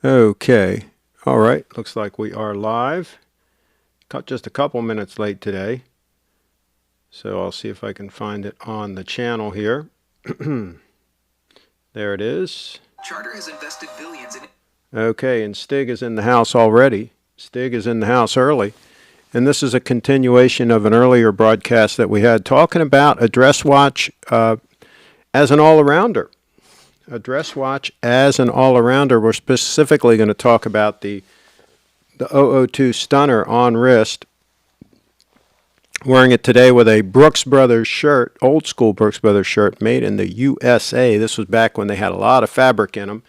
Okay. All right. Looks like we are live. Got just a couple minutes late today. So I'll see if I can find it on the channel here. There it is. Charter has invested billions in it. Okay, and Stig is in the house already. Stig is in the house early. And this is a continuation of an earlier broadcast that we had talking about a dress watch as an all-arounder. A dress watch as an all-arounder. We're specifically going to talk about the 002 Stunner on wrist. Wearing it today with a Brooks Brothers shirt, old school Brooks Brothers shirt made in the USA. This was back when they had a lot of fabric in them.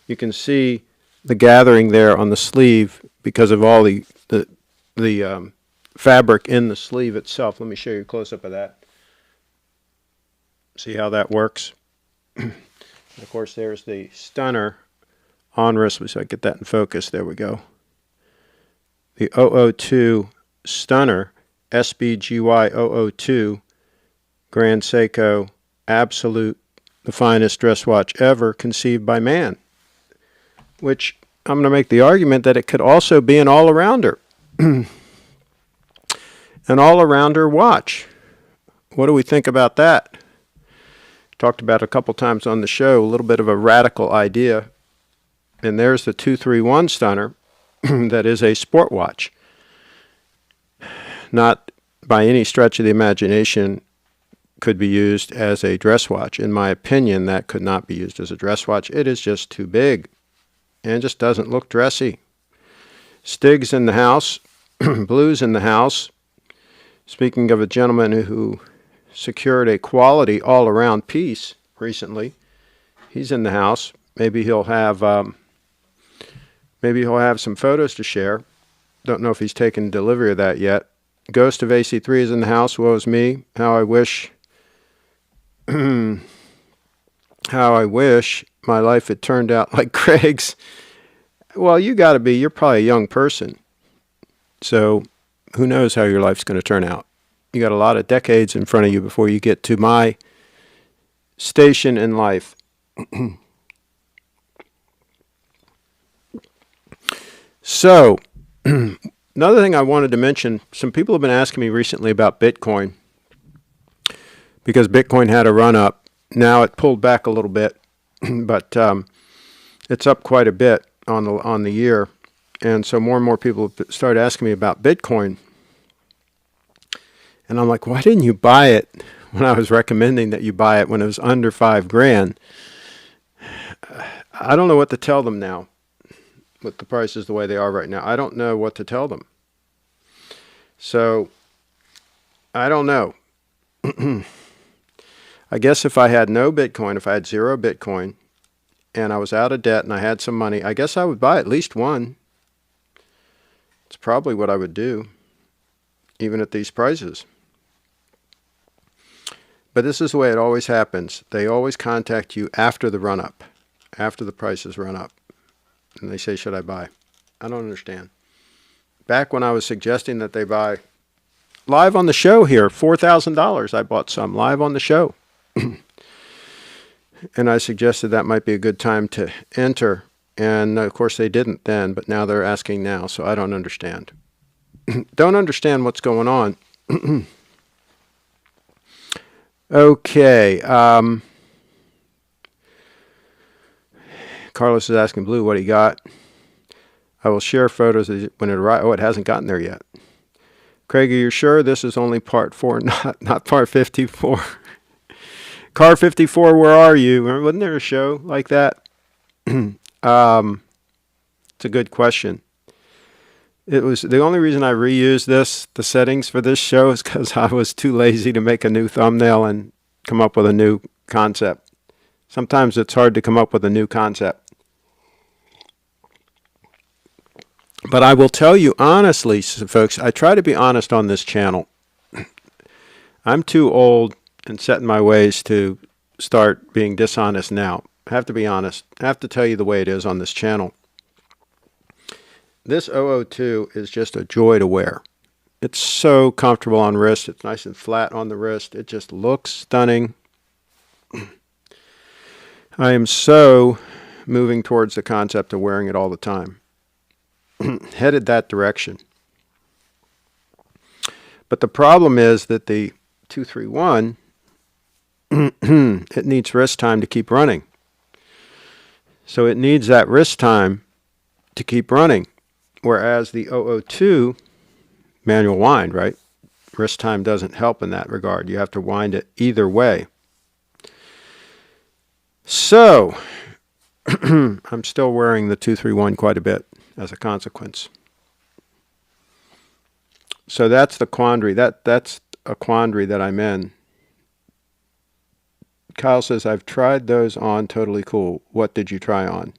You can see the gathering there on the sleeve because of all the fabric in the sleeve itself. Let me show you a close-up of that. See how that works? Of course, there's the Stunner on wrist. So I get that in focus. There we go. The 002 Stunner SBGY002 Grand Seiko Absolute, the finest dress watch ever conceived by man. Which I'm going to make the argument that it could also be an all-arounder. An all-arounder watch. What do we think about that? Talked about it a couple times on the show, a little bit of a radical idea. And there's the 231 Stunner that is a sport watch. Not by any stretch of the imagination could be used as a dress watch. In my opinion, that could not be used as a dress watch. It is just too big and just doesn't look dressy. Stig's in the house. Blue's in the house. Speaking of a gentleman who secured a quality all-around piece recently, he's in the house. Maybe he'll have some photos to share. Don't know if he's taken delivery of that yet. Ghost of AC3 is in the house. Woe is me. How I wish my life had turned out like Craig's. Well, you're probably a young person. So who knows how your life's going to turn out. You got a lot of decades in front of you before you get to my station in life. So, another thing I wanted to mention, some people have been asking me recently about Bitcoin because Bitcoin had a run up. Now it pulled back a little bit, but it's up quite a bit on the year. And so more and more people have started asking me about Bitcoin. And I'm like, why didn't you buy it when I was recommending that you buy it when it was under $5,000? I don't know what to tell them now with the prices the way they are right now. I don't know what to tell them. So, I don't know. I guess if I had no Bitcoin, if I had zero Bitcoin, and I was out of debt and I had some money, I guess I would buy at least one. It's probably what I would do, even at these prices. But this is the way it always happens. They always contact you after the run-up, after the prices run up. And they say, should I buy? I don't understand. Back when I was suggesting that they buy live on the show here, $4,000, I bought some live on the show. And I suggested that might be a good time to enter. And of course they didn't then, but now they're asking now, so I don't understand. Don't understand what's going on. Okay. Carlos is asking Blue what he got. I will share photos when it arrives. Oh, it hasn't gotten there yet. Craig, are you sure this is only part 4, not part 54? Car 54, where are you? Wasn't there a show like that? It's a good question. It was the only reason I reused the settings for this show is because I was too lazy to make a new thumbnail and come up with a new concept. Sometimes it's hard to come up with a new concept. But I will tell you honestly, folks, I try to be honest on this channel. I'm too old and set in my ways to start being dishonest now. I have to be honest. I have to tell you the way it is on this channel. This 002 is just a joy to wear. It's so comfortable on wrist. It's nice and flat on the wrist. It just looks stunning. I am so moving towards the concept of wearing it all the time. Headed that direction. But the problem is that the 231, it needs wrist time to keep running. So it needs that wrist time to keep running. Whereas the 002, manual wind, right? Wrist time doesn't help in that regard. You have to wind it either way. So, I'm still wearing the 231 quite a bit as a consequence. So that's the quandary. That's a quandary that I'm in. Kyle says, I've tried those on, totally cool. What did you try on?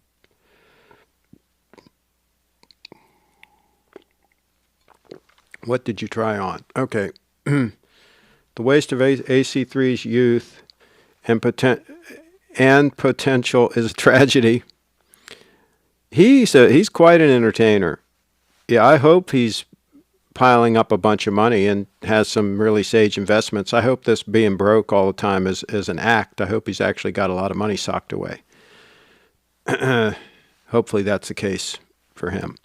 What did you try on? Okay. The waste of AC3's youth and potential is a tragedy. He's quite an entertainer. Yeah, I hope he's piling up a bunch of money and has some really sage investments. I hope this being broke all the time is an act. I hope he's actually got a lot of money socked away. Hopefully that's the case for him.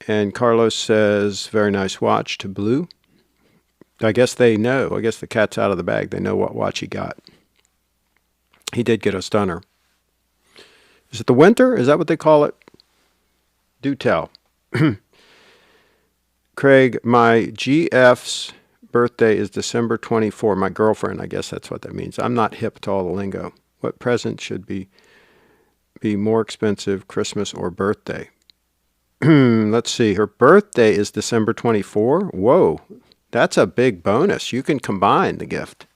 And Carlos says, very nice watch to Blue. I guess they know. I guess the cat's out of the bag. They know what watch he got. He did get a stunner. Is it the winter? Is that what they call it? Do tell. Craig, my GF's birthday is December 24. My girlfriend, I guess that's what that means. I'm not hip to all the lingo. What present should be more expensive, Christmas or birthday? Let's see. Her birthday is December 24. Whoa, that's a big bonus. You can combine the gift.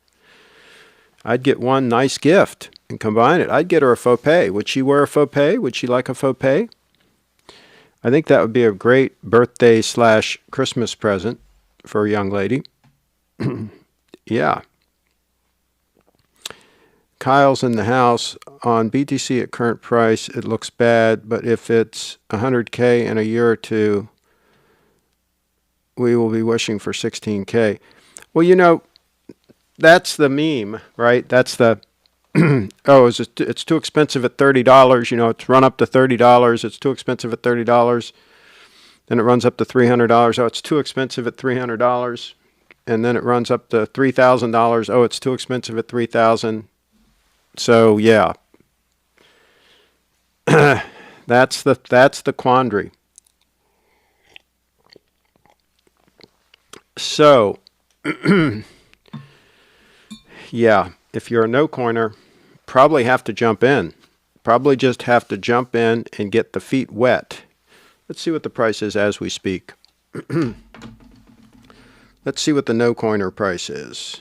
I'd get one nice gift and combine it. I'd get her a FOPE. Would she wear a FOPE? Would she like a FOPE? I think that would be a great birthday / Christmas present for a young lady. Yeah. Kyle's in the house. On BTC at current price, it looks bad, but if it's 100K in a year or two, we will be wishing for 16K. Well, you know, that's the meme, right? That's the, oh, it's too expensive at $30. You know, it's run up to $30. It's too expensive at $30. Then it runs up to $300. Oh, it's too expensive at $300. And then it runs up to $3,000. Oh, it's too expensive at $3,000. So yeah, that's the quandary. So yeah, if you're a no coiner, probably have to jump in. Probably just have to jump in and get the feet wet. Let's see what the price is as we speak. Let's see what the no coiner price is.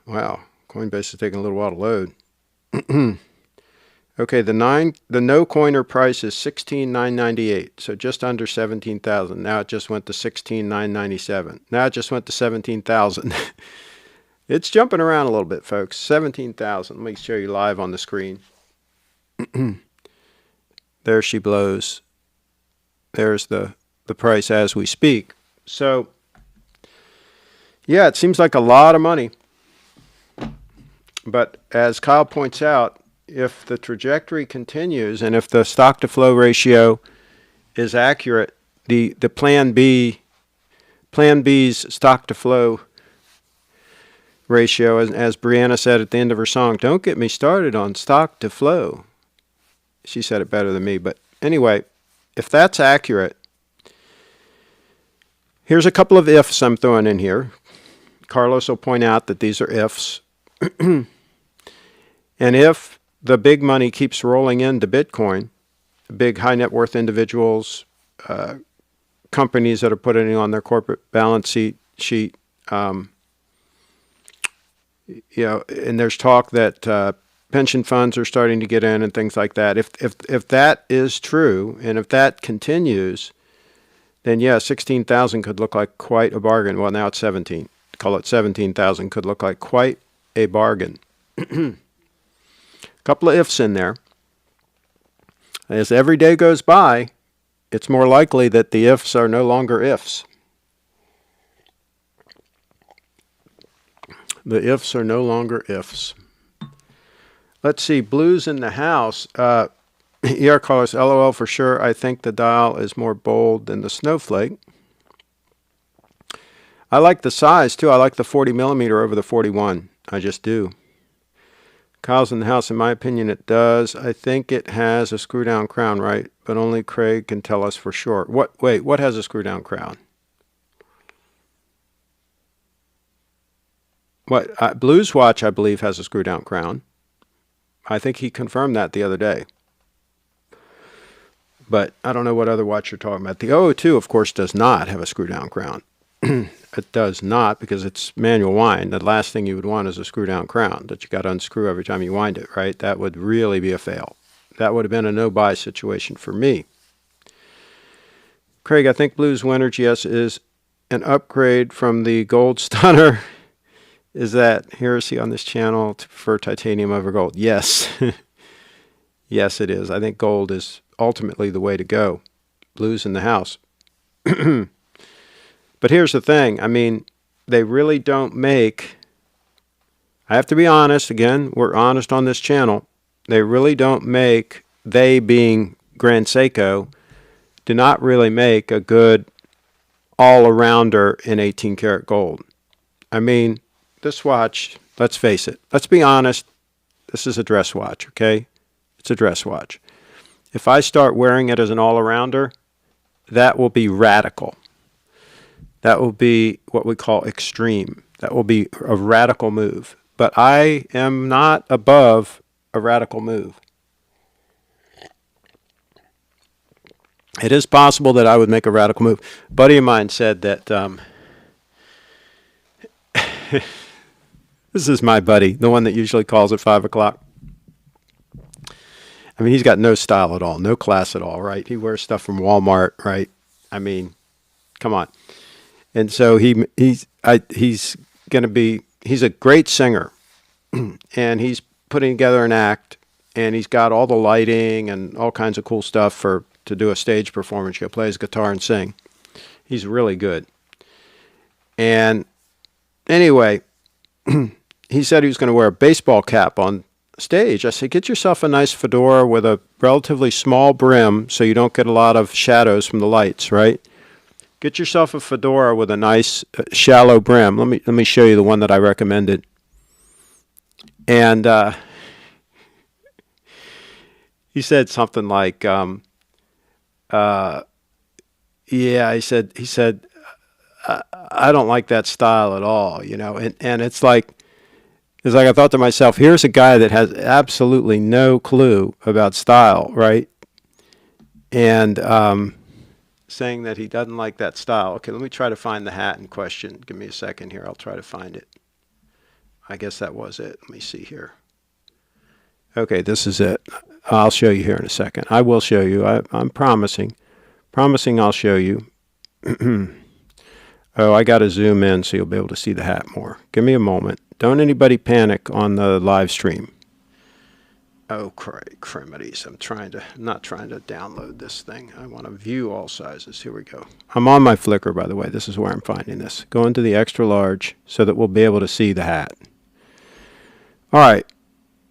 Wow, Coinbase is taking a little while to load. Okay, the no coiner price is $16,998, so just under 17,000. Now it just went to 16,997. Now it just went to 17,000. It's jumping around a little bit, folks. 17,000. Let me show you live on the screen. There she blows. There's the price as we speak. So, yeah, it seems like a lot of money. But as Kyle points out, if the trajectory continues and if the stock to flow ratio is accurate, the plan B's stock to flow ratio, as Brianna said at the end of her song, don't get me started on stock to flow. She said it better than me, but anyway, if that's accurate, here's a couple of ifs I'm throwing in here. Carlos will point out that these are ifs. And if the big money keeps rolling into Bitcoin, big high net worth individuals, companies that are putting it on their corporate balance sheet, you know, and there's talk that pension funds are starting to get in and things like that. If that is true, and if that continues, then yeah, 16,000 could look like quite a bargain. Well, now it's 17. Call it 17,000 could look like quite a bargain. Couple of ifs in there. As every day goes by, it's more likely that the ifs are no longer ifs. The ifs are no longer ifs. Let's see, blues in the house. ER calls LOL for sure. I think the dial is more bold than the snowflake. I like the size too. I like the 40 millimeter over the 41. I just do. Kyle's in the house. In my opinion, it does. I think it has a screw down crown, right? But only Craig can tell us for sure. Wait, what has a screw down crown? Blues watch, I believe, has a screw down crown. I think he confirmed that the other day. But I don't know what other watch you're talking about. The 002, of course, does not have a screw down crown. It does not, because it's manual wind. The last thing you would want is a screw down crown that you got to unscrew every time you wind it, right? That would really be a fail. That would have been a no-buy situation for me. Craig, I think Blues Winter GS is an upgrade from the Gold Stunner. Is that heresy on this channel to prefer titanium over gold? Yes. Yes, it is. I think gold is ultimately the way to go. Blues in the house. But here's the thing. I mean, they really don't make, I have to be honest, again, we're honest on this channel. They really don't make, they being Grand Seiko, do not really make a good all-arounder in 18 karat gold. I mean, this watch, let's face it, let's be honest, this is a dress watch, okay? It's a dress watch. If I start wearing it as an all-arounder, that will be radical. That will be what we call extreme. That will be a radical move. But I am not above a radical move. It is possible that I would make a radical move. A buddy of mine said that, this is my buddy, the one that usually calls at 5 o'clock. I mean, he's got no style at all, no class at all, right? He wears stuff from Walmart, right? I mean, come on. And so he's a great singer, and he's putting together an act, and he's got all the lighting and all kinds of cool stuff to do a stage performance. He'll play his guitar and sing. He's really good. And anyway, he said he was going to wear a baseball cap on stage. I said, get yourself a nice fedora with a relatively small brim so you don't get a lot of shadows from the lights, right? Get yourself a fedora with a nice shallow brim. Let me show you the one that I recommended. And he said something like, yeah, he said, I don't like that style at all, you know. And it's like I thought to myself, here's a guy that has absolutely no clue about style, right? And saying that he doesn't like that style. Okay, let me try to find the hat in question. Give me a second here. I'll try to find it. I guess that was it. Let me see here. Okay, this is it. I'll show you here in a second. I will show you. I'm promising. Promising I'll show you. Oh, I got to zoom in so you'll be able to see the hat more. Give me a moment. Don't anybody panic on the live stream. Oh, crimities. I'm not trying to download this thing. I want to view all sizes. Here we go. I'm on my Flickr, by the way. This is where I'm finding this. Go into the extra large so that we'll be able to see the hat. All right.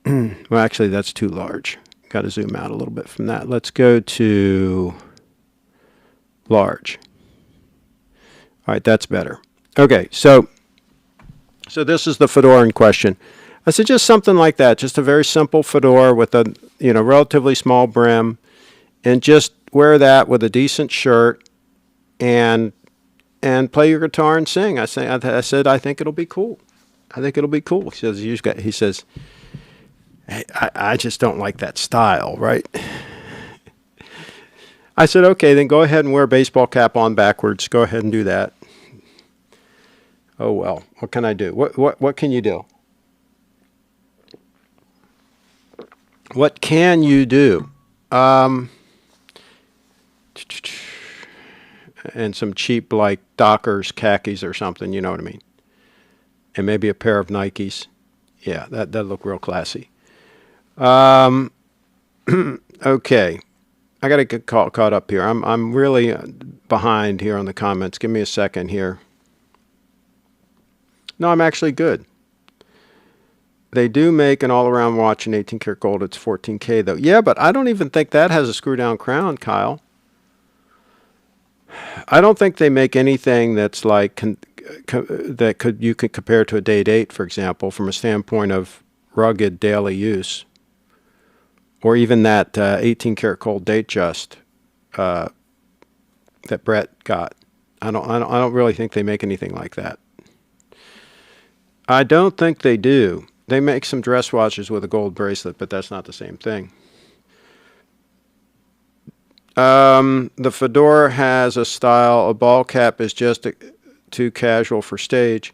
Well, actually, that's too large. Got to zoom out a little bit from that. Let's go to large. All right, that's better. Okay, so this is the fedora in question. I said just something like that, just a very simple fedora with a relatively small brim, and just wear that with a decent shirt, and play your guitar and sing. I said I think it'll be cool. I think it'll be cool. He says, hey, I just don't like that style, right? I said, okay, then go ahead and wear a baseball cap on backwards. Go ahead and do that. Oh well, what can I do? What can you do? What can you do? And some cheap, like, Dockers khakis or something, you know what I mean? And maybe a pair of Nikes. Yeah, that'd look real classy. Okay. I got to get caught up here. I'm really behind here on the comments. Give me a second here. No, I'm actually good. They do make an all-around watch in 18 karat gold. It's 14K though. Yeah, but I don't even think that has a screw-down crown, Kyle. I don't think they make anything that's like you could compare to a Date 8, for example, from a standpoint of rugged daily use, or even that 18 karat gold Datejust that Brett got. I don't really think they make anything like that. I don't think they do. They make some dress watches with a gold bracelet, but that's not the same thing. The fedora has a style. A ball cap is just too casual for stage.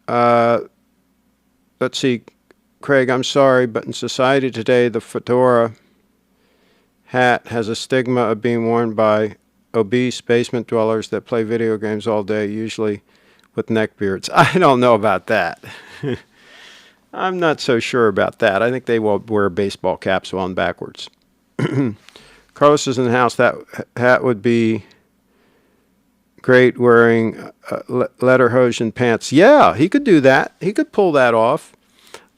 Let's see, Craig, I'm sorry, but in society today, the fedora hat has a stigma of being worn by obese basement dwellers that play video games all day, usually with neckbeards. I don't know about that. I'm not so sure about that. I think they will wear baseball caps on backwards. Carlos is in the house. That hat would be great wearing lederhosen pants. Yeah, he could do that. He could pull that off.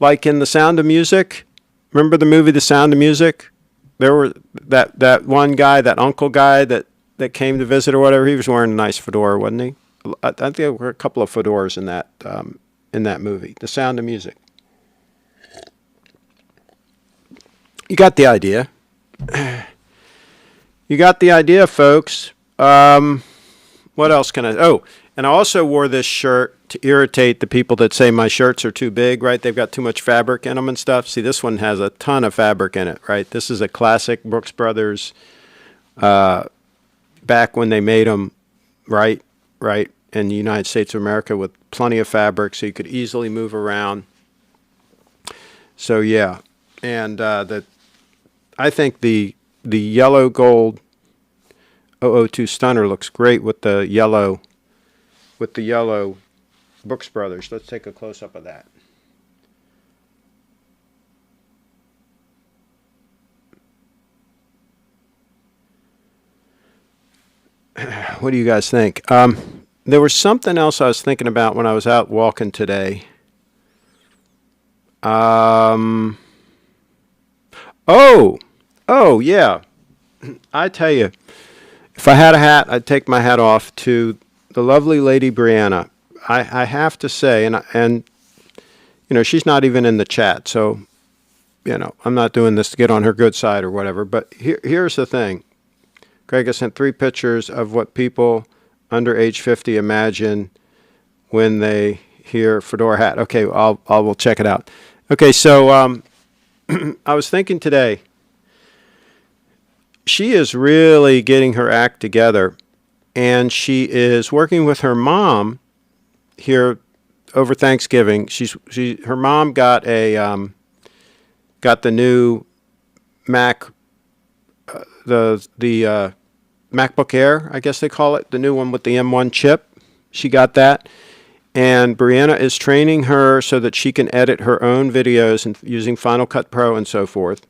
Like in The Sound of Music. Remember the movie The Sound of Music? There were that one guy, that uncle guy that came to visit or whatever. He was wearing a nice fedora, wasn't he? I think there were a couple of fedoras in that movie, The Sound of Music. You got the idea. You got the idea, folks. What else can I... Oh, and I also wore this shirt to irritate the people that say my shirts are too big, right? They've got too much fabric in them and stuff. See, this one has a ton of fabric in it, right? This is a classic Brooks Brothers back when they made them, right, in the United States of America with plenty of fabric so you could easily move around. So, yeah. And I think the yellow gold 002 Stunner looks great with the yellow Brooks Brothers. Let's take a close up of that. What do you guys think? There was something else I was thinking about when I was out walking today. Oh, yeah. I tell you, if I had a hat, I'd take my hat off to the lovely Lady Brianna. I have to say, and you know, she's not even in the chat, so you know, I'm not doing this to get on her good side or whatever. But here's the thing. Craig, I sent 3 pictures of what people under age 50 imagine when they hear fedora hat. Okay, we'll check it out. Okay, so I was thinking today, she is really getting her act together, and she is working with her mom here over Thanksgiving. Her mom got the new Mac, the MacBook Air, I guess they call it, the new one with the M1 chip. She got that, and Brianna is training her so that she can edit her own videos and using Final Cut Pro and so forth.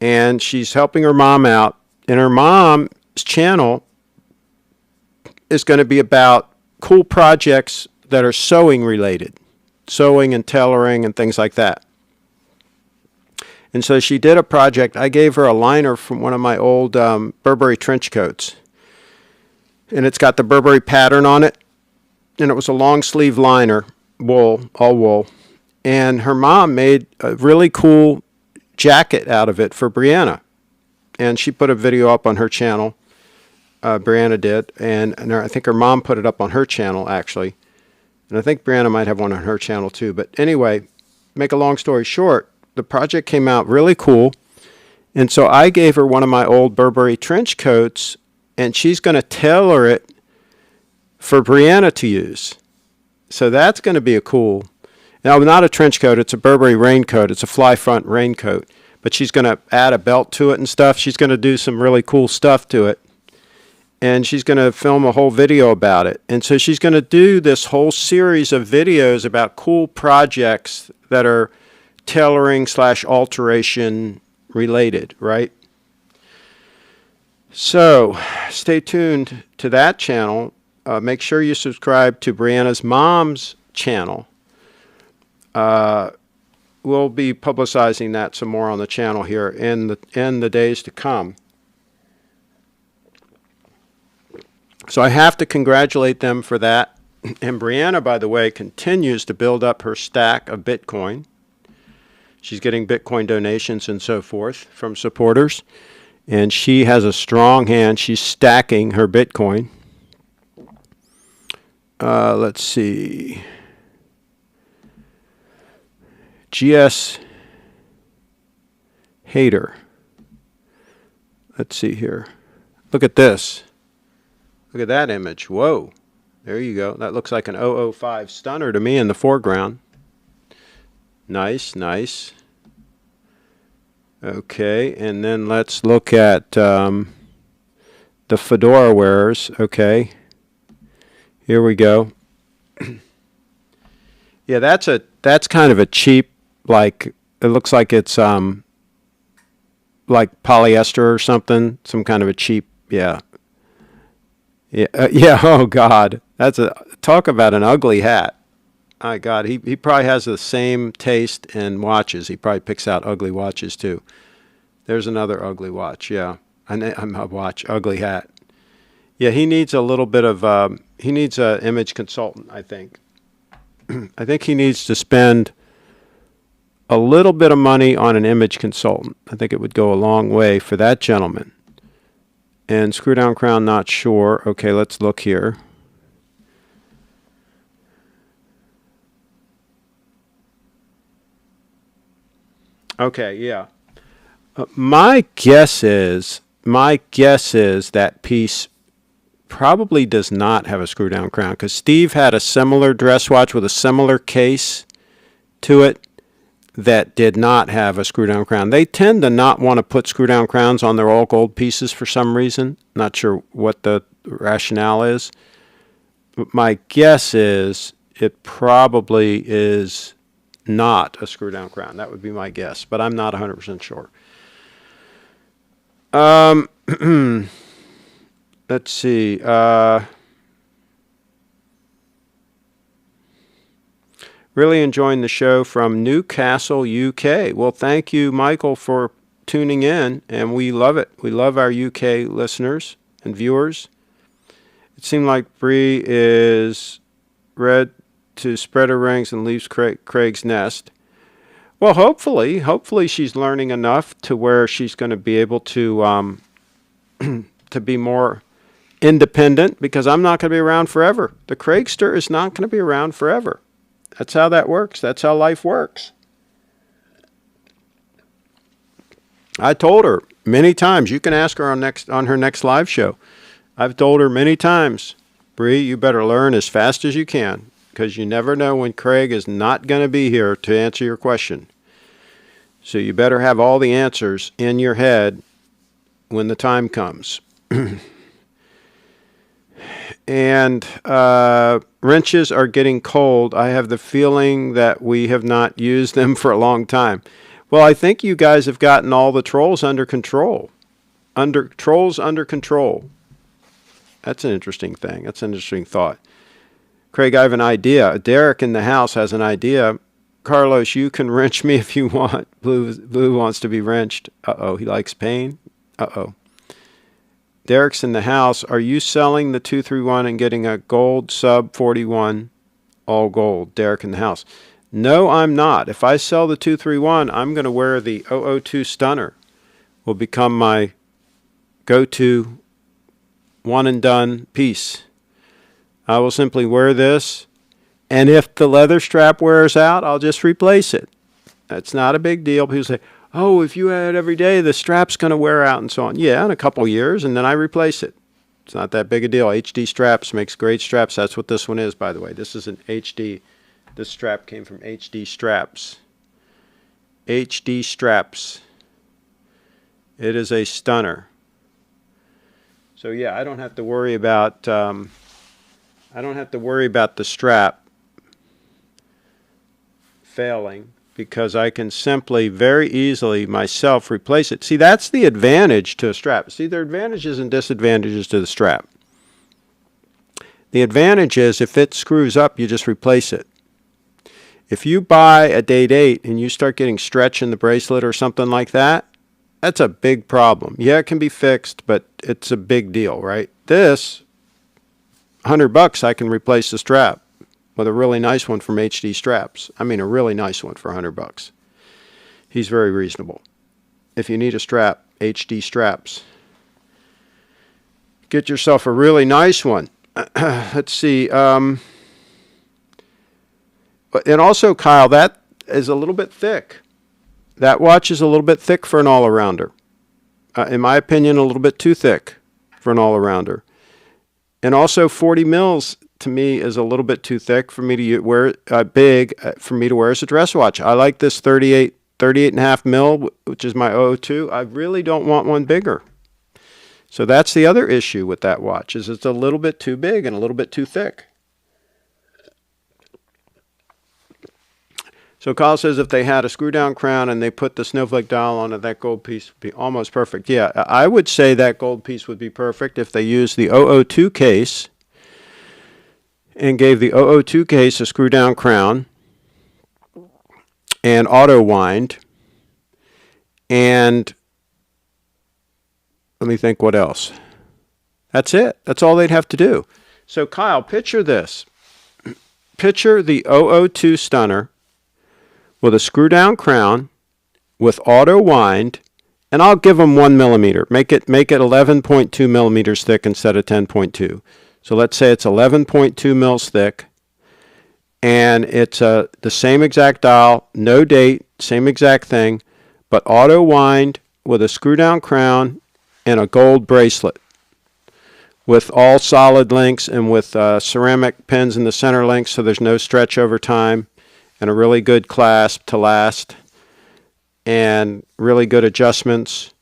And she's helping her mom out. And her mom's channel is going to be about cool projects that are sewing related. Sewing and tailoring and things like that. And so she did a project. I gave her a liner from one of my old Burberry trench coats. And it's got the Burberry pattern on it. And it was a long sleeve liner, wool, all wool. And her mom made a really cool jacket out of it for Brianna, and she put a video up on her channel. Brianna did, and I think her mom put it up on her channel actually, and I think Brianna might have one on her channel too. But anyway, make a long story short, the project came out really cool, and so I gave her one of my old Burberry trench coats, and she's going to tailor it for Brianna to use. So that's going to be a cool. Now, not a trench coat, it's a Burberry raincoat. It's a fly front raincoat. But she's going to add a belt to it and stuff. She's going to do some really cool stuff to it. And she's going to film a whole video about it. And so she's going to do this whole series of videos about cool projects that are tailoring / alteration related, right? So stay tuned to that channel. Make sure you subscribe to Brianna's mom's channel. we'll be publicizing that some more on the channel here in the days to come. So I have to congratulate them for that. And Brianna, by the way, continues to build up her stack of Bitcoin. She's getting Bitcoin donations and so forth from supporters. And she has a strong hand. She's stacking her Bitcoin. Let's see. GS Hater. Let's see here. Look at this. Look at that image. Whoa. There you go. That looks like an 005 stunner to me in the foreground. Nice, nice. Okay, and then let's look at the fedora wearers. Okay. Here we go. Yeah, that's kind of a cheap, like, it looks like it's like polyester or something, some kind of a cheap, yeah. Yeah, oh God, talk about an ugly hat. My God, he probably has the same taste in watches. He probably picks out ugly watches too. There's another ugly watch, yeah. I'm a watch, ugly hat. Yeah, he needs a little bit of, he needs an image consultant, I think. I think he needs to spend a little bit of money on an image consultant. I think it would go a long way for that gentleman. And screw down crown, not sure. Okay, let's look here. Okay, yeah. My guess is that piece probably does not have a screw down crown, because Steve had a similar dress watch with a similar case to it that did not have a screw down crown. They tend to not want to put screw down crowns on their all gold pieces for some reason. Not sure what the rationale is. But my guess is it probably is not a screw down crown. That would be my guess, but I'm not 100% sure. Let's see. Really enjoying the show from Newcastle, UK. Well, thank you, Michael, for tuning in, and we love it. We love our UK listeners and viewers. It seemed like Bree is ready to spread her wings and leaves Craig's nest. Well, hopefully she's learning enough to where she's going to be able to to be more independent, because I'm not going to be around forever. The Craigster is not going to be around forever. That's how that works. That's how life works. I told her many times. You can ask her on her next live show. I've told her many times, Bree, you better learn as fast as you can, because you never know when Craig is not going to be here to answer your question. So you better have all the answers in your head when the time comes. And wrenches are getting cold. I have the feeling that we have not used them for a long time. Well, I think you guys have gotten all the trolls under control. Trolls under control. That's an interesting thing. That's an interesting thought. Craig, I have an idea. Derek in the house has an idea. Carlos, you can wrench me if you want. Blue wants to be wrenched. Uh-oh, he likes pain. Uh-oh. Derek's in the house. Are you selling the 231 and getting a gold sub 41 all gold? Derek in the house. No, I'm not. If I sell the 231, I'm going to wear the 002 stunner. Will become my go-to one and done piece. I will simply wear this, and if the leather strap wears out, I'll just replace it. That's not a big deal. People say, oh, if you wear it every day, the strap's going to wear out and so on. Yeah, in a couple years, and then I replace it. It's not that big a deal. HD straps makes great straps. That's what this one is, by the way. This is an HD. This strap came from HD Straps. HD Straps. It is a stunner. So yeah, I don't have to worry about the strap failing, because I can simply very easily myself replace it. See, that's the advantage to a strap. See, there are advantages and disadvantages to the strap. The advantage is if it screws up, you just replace it. If you buy a date 8 and you start getting stretch in the bracelet or something like that, that's a big problem. Yeah, it can be fixed, but it's a big deal, right? This, $100, I can replace the strap with a really nice one from HD Straps. I mean, a really nice one for $100. He's very reasonable. If you need a strap, HD Straps. Get yourself a really nice one. Let's see. And also, Kyle, that is a little bit thick. That watch is a little bit thick for an all-arounder. In my opinion, a little bit too thick for an all-arounder. And also, 40 mils to me is a little bit too thick for me to wear, big for me to wear as a dress watch. I like this 38.5 mil, which is my 002. I really don't want one bigger. So that's the other issue with that watch, is it's a little bit too big and a little bit too thick. So Kyle says if they had a screw down crown and they put the snowflake dial on it, that gold piece would be almost perfect. Yeah, I would say that gold piece would be perfect if they used the 002 case and gave the 002 case a screw down crown and auto wind. And let me think what else. That's it. That's all they'd have to do. So Kyle, picture this. Picture the 002 stunner with a screw down crown with auto wind, and I'll give them 1 millimeter. Make it 11.2 millimeters thick instead of 10.2. So let's say it's 11.2 mils thick, and it's the same exact dial, no date, same exact thing, but auto wind with a screw down crown and a gold bracelet with all solid links and with ceramic pins in the center links so there's no stretch over time, and a really good clasp to last, and really good adjustments.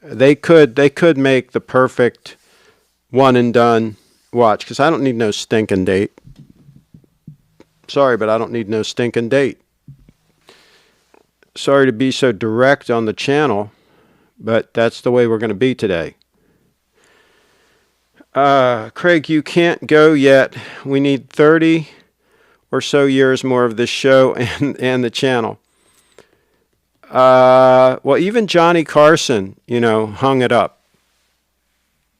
They could make the perfect one and done watch, because I don't need no stinking date. Sorry, but I don't need no stinking date. Sorry to be so direct on the channel, but that's the way we're going to be today. Craig, you can't go yet. We need 30 or so years more of this show and the channel. Well, even Johnny Carson, hung it up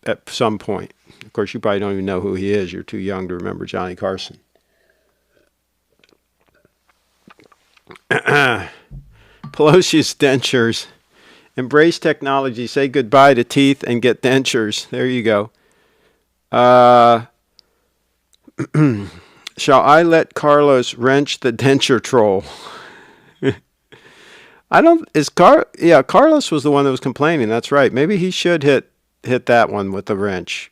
at some point. Of course, you probably don't even know who he is. You're too young to remember Johnny Carson. Pelosi's dentures. Embrace technology. Say goodbye to teeth and get dentures. There you go. Shall I let Carlos wrench the denture troll? Carlos was the one that was complaining. That's right. Maybe he should hit that one with the wrench.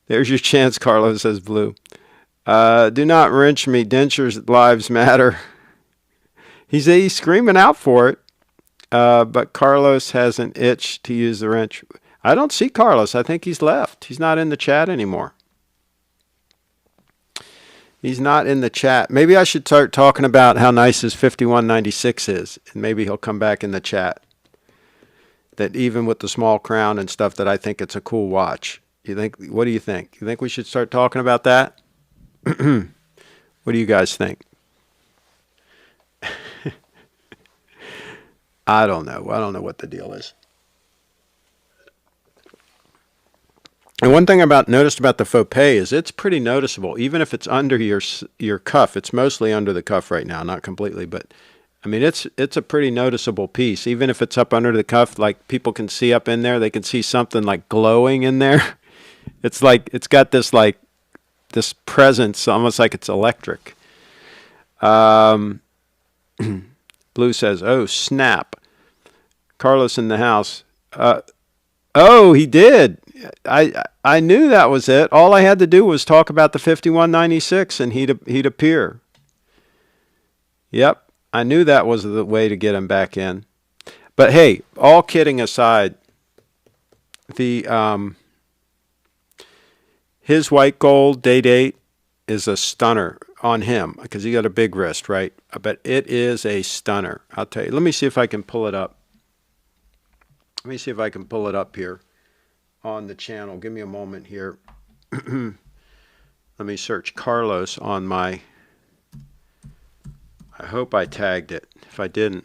There's your chance, Carlos, says Blue. Do not wrench me. Dentures lives matter. He's screaming out for it. But Carlos has an itch to use the wrench. I don't see Carlos. I think he's left. He's not in the chat anymore. He's not in the chat. Maybe I should start talking about how nice his 5196 is, and maybe he'll come back in the chat. That even with the small crown and stuff, that I think it's a cool watch. What do you think? You think we should start talking about that? What do you guys think? I don't know. I don't know what the deal is. And one thing noticed about the FOPE is it's pretty noticeable, even if it's under your cuff. It's mostly under the cuff right now, not completely, but I mean it's a pretty noticeable piece. Even if it's up under the cuff, like people can see up in there, they can see something like glowing in there. It's like it's got this presence, almost like it's electric. Blue says, "Oh snap, Carlos in the house." Oh, he did. I knew that was it. All I had to do was talk about the 5196 and he'd appear. Yep, I knew that was the way to get him back in. But hey, all kidding aside, his white gold date 8 is a stunner on him because he got a big wrist, right? But it is a stunner. I'll tell you. Let me see if I can pull it up. Let me see if I can pull it up here on the channel. Give me a moment here. Let me search Carlos on my I hope I tagged it. If I didn't,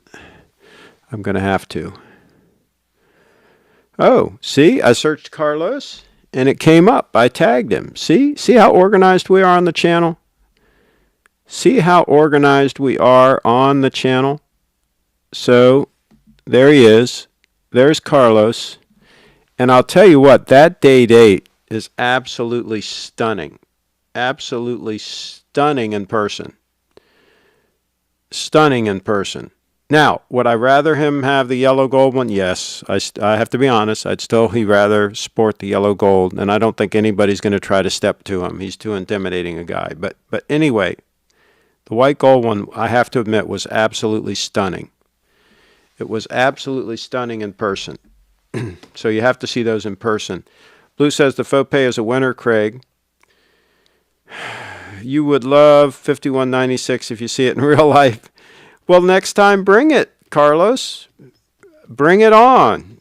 I'm going to have to. Oh, see, I searched Carlos and it came up. I tagged him. See how organized we are on the channel? See how organized we are on the channel? So there he is. There's Carlos. And I'll tell you what, that date is absolutely stunning. Absolutely stunning in person. Stunning in person. Now, would I rather him have the yellow gold one? Yes. I have to be honest. He'd rather sport the yellow gold, and I don't think anybody's going to try to step to him. He's too intimidating a guy. But anyway, the white gold one, I have to admit, was absolutely stunning. It was absolutely stunning in person. So you have to see those in person. Blue says the FOPE is a winner, Craig. You would love 5196 if you see it in real life. Well, next time, bring it, Carlos. Bring it on.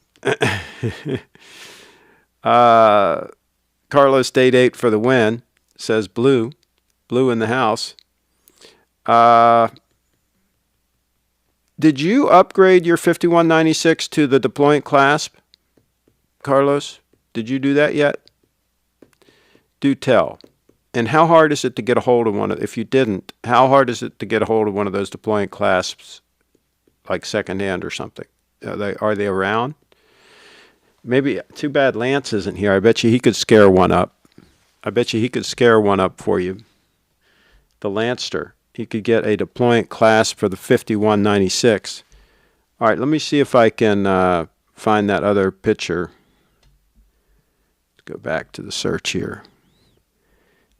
Carlos, date 8 for the win, says Blue. Blue in the house. Did you upgrade your 5196 to the deployant clasp, Carlos? Did you do that yet? Do tell. And how hard is it to get a hold of one? If you didn't, how hard is it to get a hold of one of those deployant clasps, like secondhand or something? Are they around? Maybe. Too bad Lance isn't here. I bet you he could scare one up. I bet you he could scare one up for you. The Lancer. He could get a deployant clasp for the 5196. All right, let me see if I can find that other picture. Let's go back to the search here.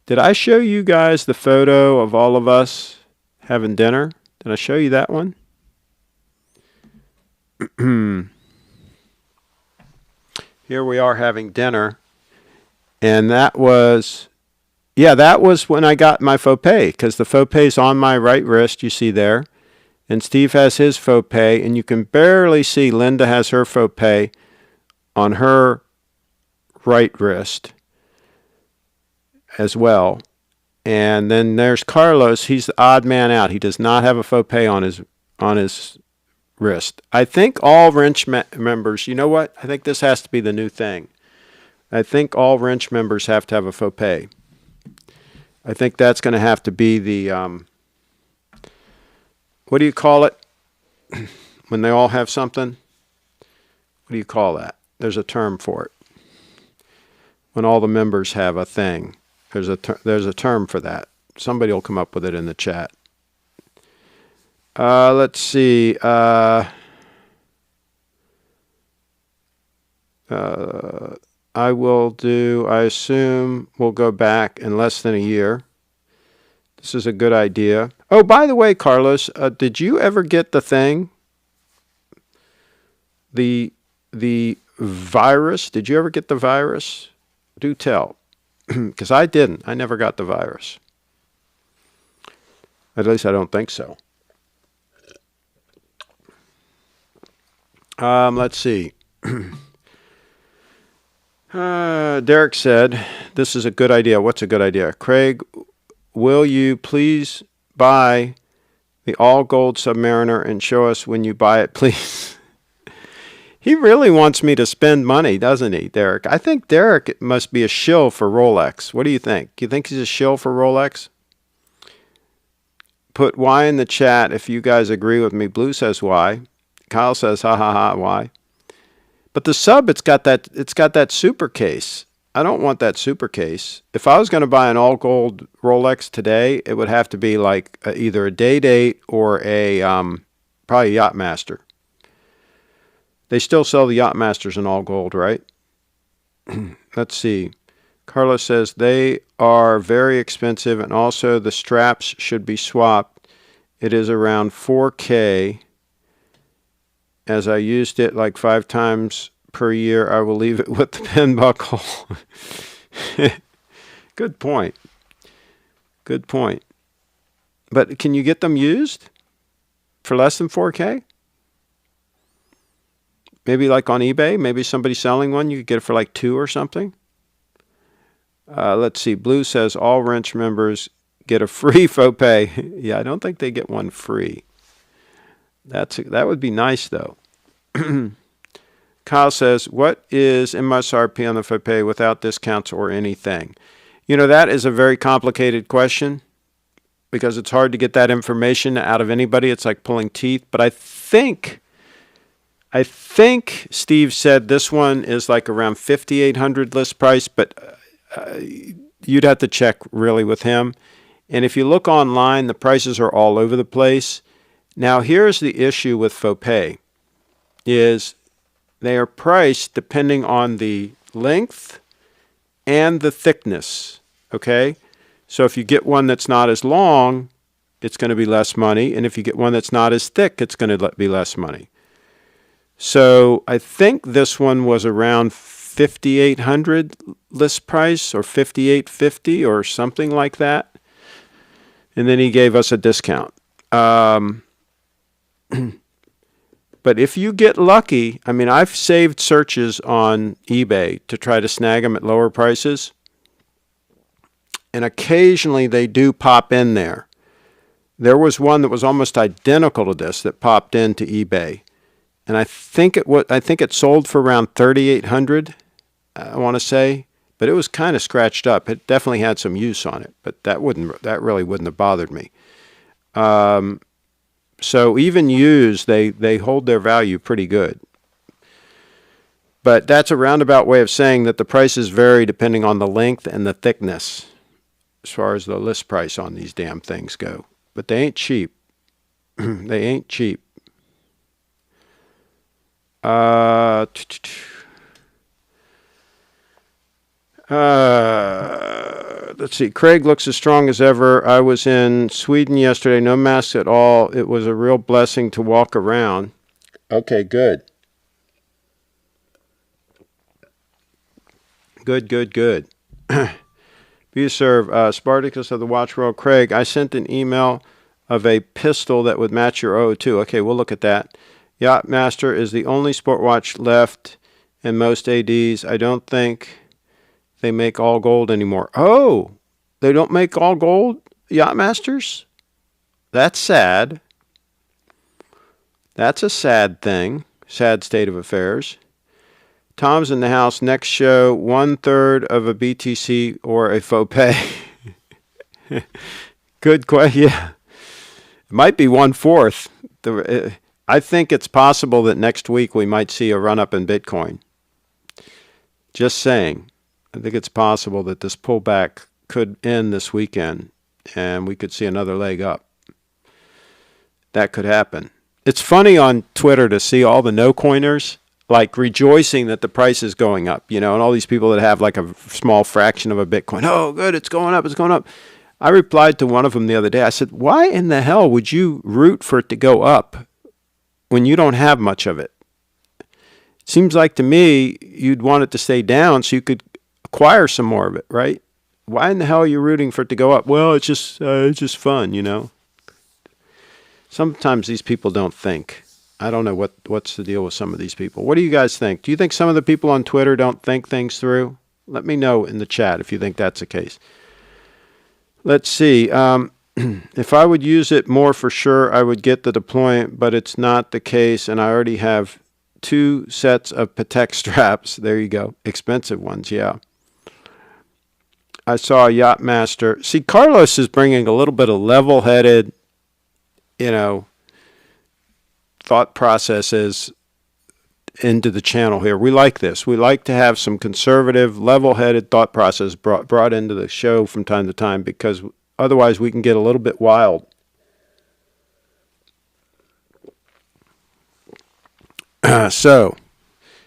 Did I show you guys the photo of all of us having dinner? Did I show you that one? Here we are having dinner. And that was, yeah, that was when I got my FOPE, because the FOPE is on my right wrist, you see there. And Steve has his FOPE, and you can barely see Linda has her FOPE on her right wrist as well. And then there's Carlos. He's the odd man out. He does not have a FOPE on his wrist. I think all wrench members, you know what? I think this has to be the new thing. I think all wrench members have to have a FOPE. I think that's going to have to be the, what do you call it? When they all have something? What do you call that? There's a term for it. When all the members have a thing. There's a term for that. Somebody will come up with it in the chat. Let's see. I assume we'll go back in less than a year. This is a good idea. Oh, by the way, Carlos, did you ever get the thing? The virus? Did you ever get the virus? Do tell. Because I didn't. I never got the virus. At least I don't think so. Let's see. Derek said, this is a good idea. What's a good idea? Craig, will you please buy the all-gold Submariner and show us when you buy it, please? He really wants me to spend money, doesn't he, Derek? I think Derek must be a shill for Rolex. What do you think? You think he's a shill for Rolex? Put Y in the chat if you guys agree with me. Blue says Y. Kyle says ha ha ha Y. But the sub, it's got that super case. I don't want that super case. If I was going to buy an all gold Rolex today, it would have to be like either a Date 8 or a probably a Yachtmaster. They still sell the Yachtmasters in all gold, right? Let's see. Carlos says they are very expensive, and also the straps should be swapped. It is around $4K. As I used it like 5 times per year, I will leave it with the pin buckle. Good point. Good point. But can you get them used for less than 4K? Maybe like on eBay? Maybe somebody's selling one. You could get it for like 2 or something. Let's see. Blue says all wrench members get a free FOPE. Yeah, I don't think they get one free. That would be nice, though. Kyle says, what is MSRP on the FOPE without discounts or anything? You know, that is a very complicated question because it's hard to get that information out of anybody. It's like pulling teeth. But I think Steve said this one is like around 5,800 list price, but you'd have to check really with him. And if you look online, the prices are all over the place. Now, here's the issue with FOPE is they are priced depending on the length and the thickness, okay? So if you get one that's not as long, it's going to be less money. And if you get one that's not as thick, it's going to be less money. So I think this one was around 5,800 list price or 5,850 or something like that. And then he gave us a discount. But if you get lucky, I mean, I've saved searches on eBay to try to snag them at lower prices. And occasionally they do pop in there. There was one that was almost identical to this that popped into eBay. And I think it sold for around 3,800, I want to say. But it was kind of scratched up. It definitely had some use on it. But that really wouldn't have bothered me. So even used, they hold their value pretty good. But that's a roundabout way of saying that the prices vary depending on the length and the thickness as far as the list price on these damn things go. But they ain't cheap. They ain't cheap. Let's see. Craig looks as strong as ever. I was in Sweden yesterday. No masks at all. It was a real blessing to walk around. Okay, good. Good. Be serve. Spartacus of the Watch World. Craig, I sent an email of a pistol that would match your 002. Okay, we'll look at that. Yachtmaster is the only sport watch left in most ADs. I don't think they make all gold anymore. Oh, they don't make all gold Yachtmasters? That's sad. That's a sad thing. Sad state of affairs. Tom's in the house. Next show, 1/3 of a BTC or a FOPE. Good question. Yeah. It might be 1/4. I think it's possible that next week we might see a run-up in Bitcoin. Just saying. I think it's possible that this pullback could end this weekend and we could see another leg up. That could happen. It's funny on Twitter to see all the no-coiners like rejoicing that the price is going up, you know, and all these people that have like a small fraction of a Bitcoin. Oh, good, it's going up, it's going up. I replied to one of them the other day. I said, why in the hell would you root for it to go up when you don't have much of it? It seems like to me you'd want it to stay down so you could acquire some more of it, right? Why in the hell are you rooting for it to go up? Well, it's just fun, you know. Sometimes these people don't think. I don't know what's the deal with some of these people. What do you guys think? Do you think some of the people on Twitter don't think things through? Let me know in the chat if you think that's the case. Let's see. If I would use it more for sure, I would get the deployment, but it's not the case, and I already have 2 sets of Patek straps. There you go. Expensive ones, yeah. I saw a Yachtmaster. See, Carlos is bringing a little bit of level-headed, you know, thought processes into the channel here. We like this. We like to have some conservative, level-headed thought process brought into the show from time to time because otherwise we can get a little bit wild. So,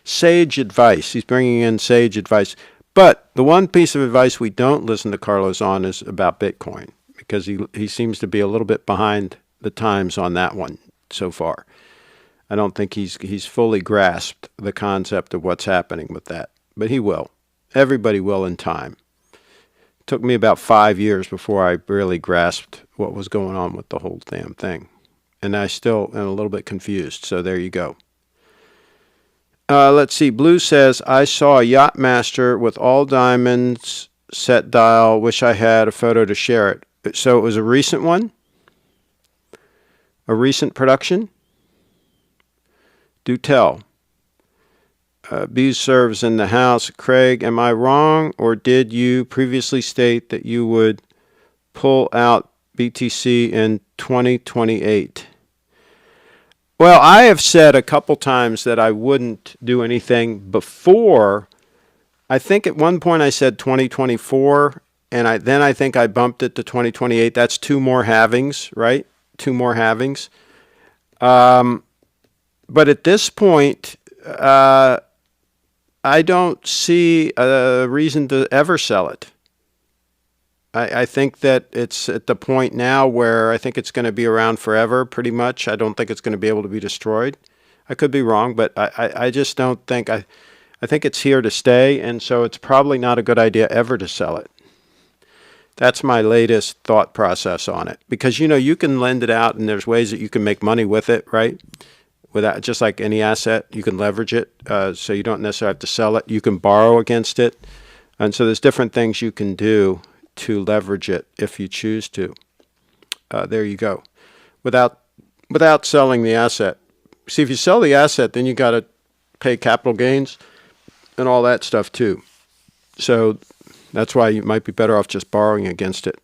sage advice. He's bringing in sage advice. But the one piece of advice we don't listen to Carlos on is about Bitcoin because he seems to be a little bit behind the times on that one so far. I don't think he's fully grasped the concept of what's happening with that, but he will. Everybody will in time. It took me about 5 years before I really grasped what was going on with the whole damn thing, and I still am a little bit confused. So there you go. Let's see. Blue says, I saw a Yachtmaster with all diamonds set dial. Wish I had a photo to share it. So it was a recent one? A recent production? Do tell. B serves in the house. Craig, am I wrong, or did you previously state that you would pull out BTC in 2028? Well, I have said a couple times that I wouldn't do anything before. I think at one point I said 2024, and then I think I bumped it to 2028. That's 2 more halvings, right? 2 more halvings. But at this point, I don't see a reason to ever sell it. I think that it's at the point now where I think it's going to be around forever, pretty much. I don't think it's going to be able to be destroyed. I could be wrong, but I just don't think. I think it's here to stay, and so it's probably not a good idea ever to sell it. That's my latest thought process on it. Because, you can lend it out, and there's ways that you can make money with it, right? Without, just like any asset, you can leverage it, so you don't necessarily have to sell it. You can borrow against it. And so there's different things you can do to leverage it if you choose to. There you go. Without selling the asset. See, if you sell the asset, then you got to pay capital gains and all that stuff too. So that's why you might be better off just borrowing against it.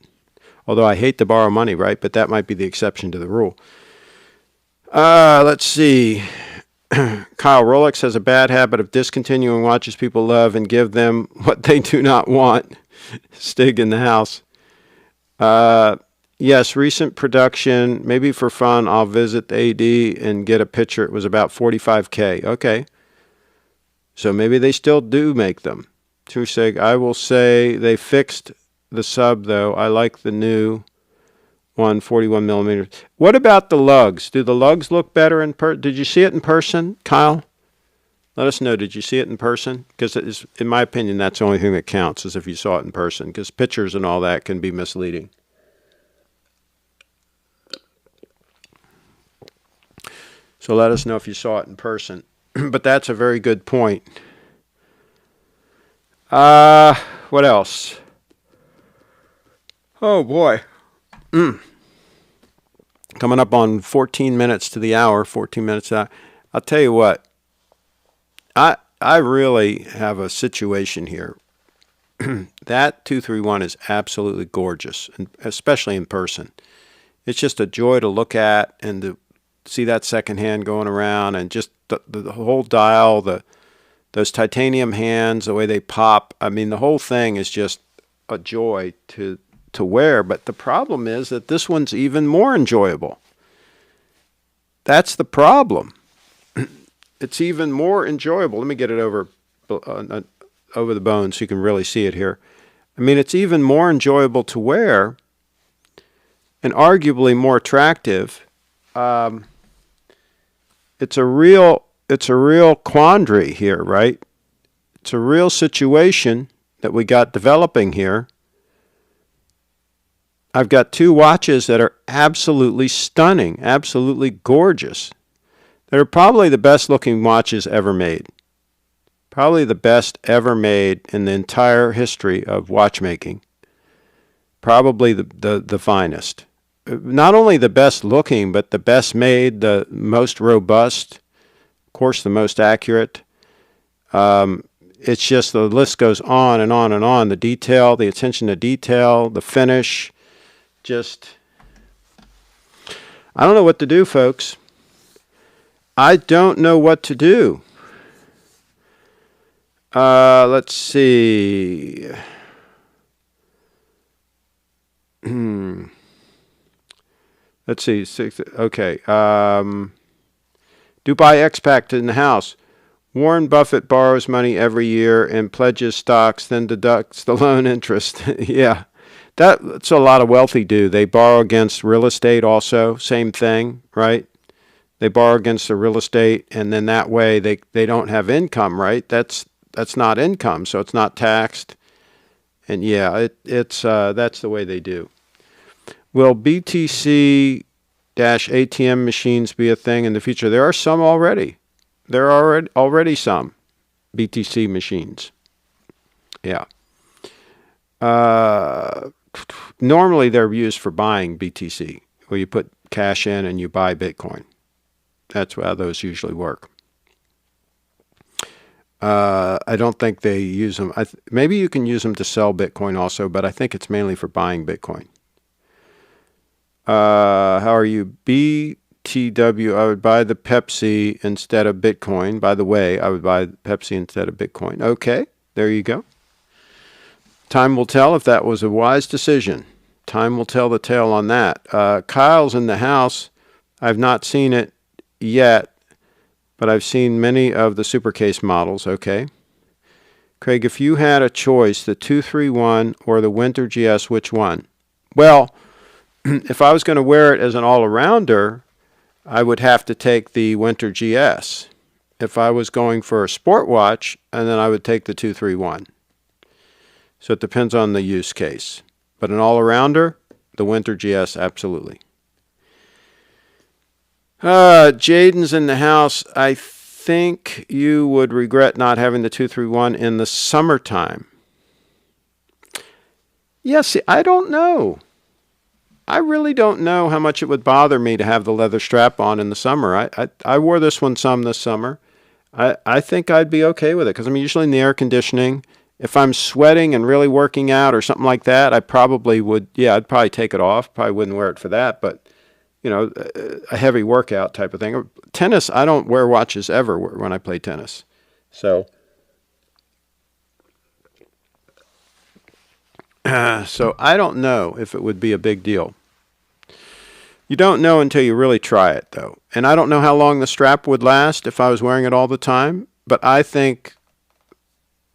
Although I hate to borrow money, right? But that might be the exception to the rule. Let's see. Kyle, Rolex has a bad habit of discontinuing watches people love and give them what they do not want. Stig in the house. Yes, recent production. Maybe for fun, I'll visit the AD and get a picture. It was about $45K. Okay. So maybe they still do make them. True Sig, I will say they fixed the sub, though. I like the new 141 millimeters. What about the lugs? Do the lugs look better in person? Did you see it in person, Kyle? Let us know. Did you see it in person? Because in my opinion, that's the only thing that counts is if you saw it in person. Because pictures and all that can be misleading. So let us know if you saw it in person. But that's a very good point. What else? Oh boy. Coming up on 14 minutes to the hour, 14 minutes out. I'll tell you what, I really have a situation here. That 231 is absolutely gorgeous, and especially in person. It's just a joy to look at and to see that second hand going around, and just the whole dial, those titanium hands, the way they pop. I mean, the whole thing is just a joy to wear. But the problem is that this one's even more enjoyable. That's the problem. It's even more enjoyable. Let me get it over the bone so you can really see it here. I mean, it's even more enjoyable to wear and arguably more attractive. It's a real quandary here, right? It's a real situation that we got developing here. I've got 2 watches that are absolutely stunning, absolutely gorgeous. They're probably the best looking watches ever made. Probably the best ever made in the entire history of watchmaking. Probably the finest. Not only the best looking, but the best made, the most robust, of course the most accurate. It's just the list goes on and on and on. The detail, the attention to detail, the finish. Just, I don't know what to do, folks. I don't know what to do. Let's see. Let's see. Okay. Dubai Expact in the house. Warren Buffett borrows money every year and pledges stocks, then deducts the loan interest. Yeah. That's a lot of wealthy do. They borrow against real estate also. Same thing, right? They borrow against the real estate, and then that way they don't have income, right? That's not income, so it's not taxed. And yeah, it's that's the way they do. Will BTC-ATM machines be a thing in the future? There are some already. There are already some BTC machines. Yeah. normally they're used for buying BTC, where you put cash in and you buy Bitcoin. That's how those usually work. I don't think they use them. Maybe you can use them to sell Bitcoin also, but I think it's mainly for buying Bitcoin. How are you? BTW, I would buy the Pepsi instead of Bitcoin. By the way, I would buy Pepsi instead of Bitcoin. Okay, there you go. Time will tell if that was a wise decision. Time will tell the tale on that. Kyle's in the house. I've not seen it yet, but I've seen many of the Supercase models. Okay. Craig, if you had a choice, the 231 or the Winter GS, which one? Well, if I was going to wear it as an all-arounder, I would have to take the Winter GS. If I was going for a sport watch, and then I would take the 231. So it depends on the use case. But an all-arounder, the Winter GS, absolutely. Jaden's in the house. I think you would regret not having the 231 in the summertime. Yes, I don't know. I really don't know how much it would bother me to have the leather strap on in the summer. I wore this one some this summer. I think I'd be okay with it because I'm usually in the air conditioning. If I'm sweating and really working out or something like that, I probably would, I'd probably take it off. Probably wouldn't wear it for that, but, a heavy workout type of thing. Tennis, I don't wear watches ever when I play tennis. So I don't know if it would be a big deal. You don't know until you really try it, though. And I don't know how long the strap would last if I was wearing it all the time, but I think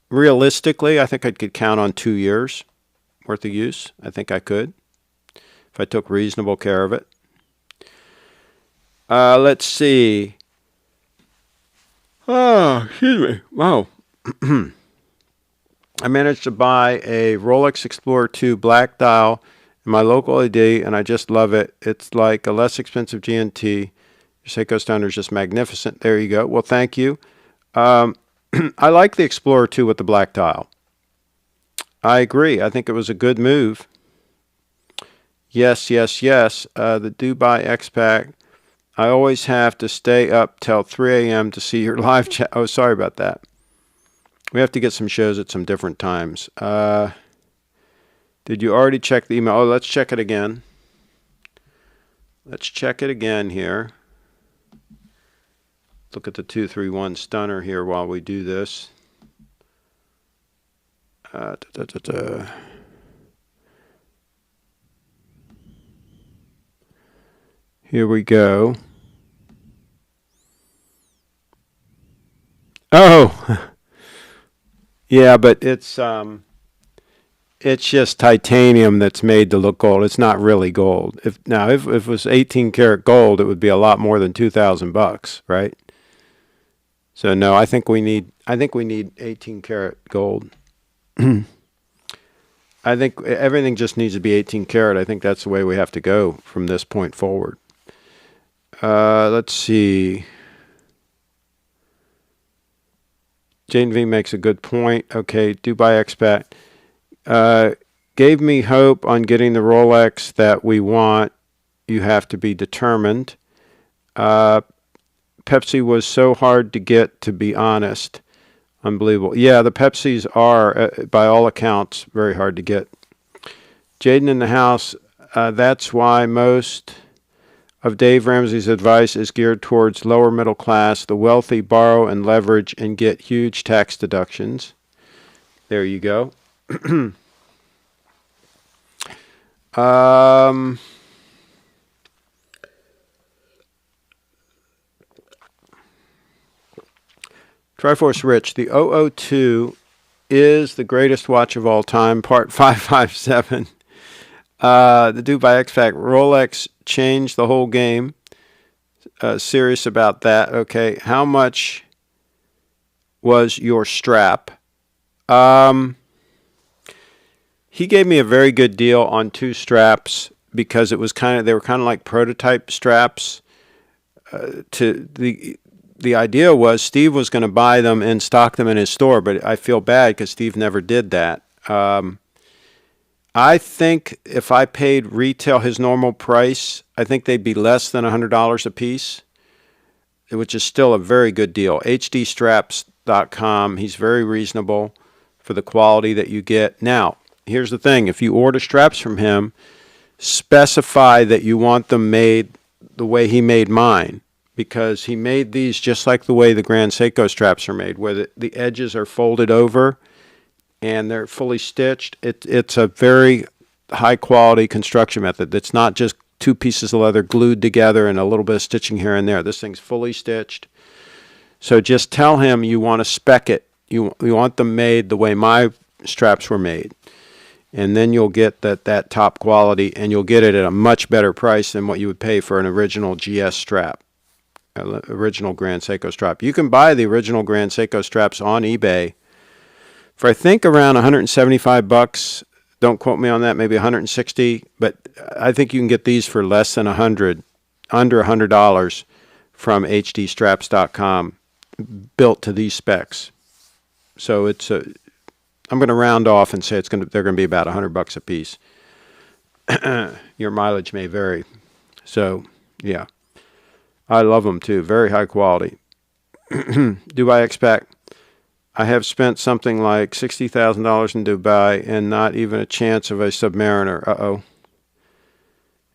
realistically, I think I could count on 2 years worth of use. I think I could if I took reasonable care of it. Let's see. Oh, excuse me. Wow. I managed to buy a Rolex Explorer 2 black dial in my local AD, and I just love it. It's like a less expensive GNT. Your Seiko Standard is just magnificent. There you go. Well, thank you. I like the Explorer 2 with the black dial. I agree. I think it was a good move. Yes, yes, yes. The Dubai X-Pack. I always have to stay up till 3 a.m. to see your live chat. Oh, sorry about that. We have to get some shows at some different times. Did you already check the email? Oh, let's check it again. Let's check it again here. Look at the 231 stunner here while we do this. Here we go. Oh, yeah, but it's just titanium that's made to look gold. It's not really gold. If it was 18 karat gold, it would be a lot more than $2,000, right? So no, I think we need 18 karat gold. I think everything just needs to be 18 karat. I think that's the way we have to go from this point forward. Let's see. Jane V makes a good point. Okay, Dubai Expat gave me hope on getting the Rolex that we want. You have to be determined. Pepsi was so hard to get, to be honest. Unbelievable. Yeah, the Pepsis are, by all accounts, very hard to get. Jaden in the house, that's why most of Dave Ramsey's advice is geared towards lower middle class. The wealthy borrow and leverage and get huge tax deductions. There you go. Triforce Rich, the 002 is the greatest watch of all time, part 557. The Dubai X-Pac Rolex changed the whole game. Serious about that. Okay, how much was your strap? He gave me a very good deal on 2 straps because it was they were kind of like prototype straps. The idea was Steve was going to buy them and stock them in his store, but I feel bad because Steve never did that. I think if I paid retail his normal price, I think they'd be less than $100 a piece, which is still a very good deal. HDstraps.com. He's very reasonable for the quality that you get. Now, here's the thing. If you order straps from him, specify that you want them made the way he made mine, because he made these just like the way the Grand Seiko straps are made, where the edges are folded over and they're fully stitched. It's a very high quality construction method. It's not just two pieces of leather glued together and a little bit of stitching here and there. This thing's fully stitched. So just tell him you want to spec it. You want them made the way my straps were made. And then you'll get that top quality, and you'll get it at a much better price than what you would pay for an original GS strap, original Grand Seiko strap. You can buy the original Grand Seiko straps on eBay for I think around 175 bucks. Don't quote me on that, maybe 160, but I think you can get these for less than 100, under $100 from hdstraps.com, built to these specs. So it's a, I'm going to round off and say they're going to be about 100 bucks a piece. Your mileage may vary. So, yeah. I love them too. Very high quality. Do I expect? I have spent something like $60,000 in Dubai and not even a chance of a Submariner. Uh-oh.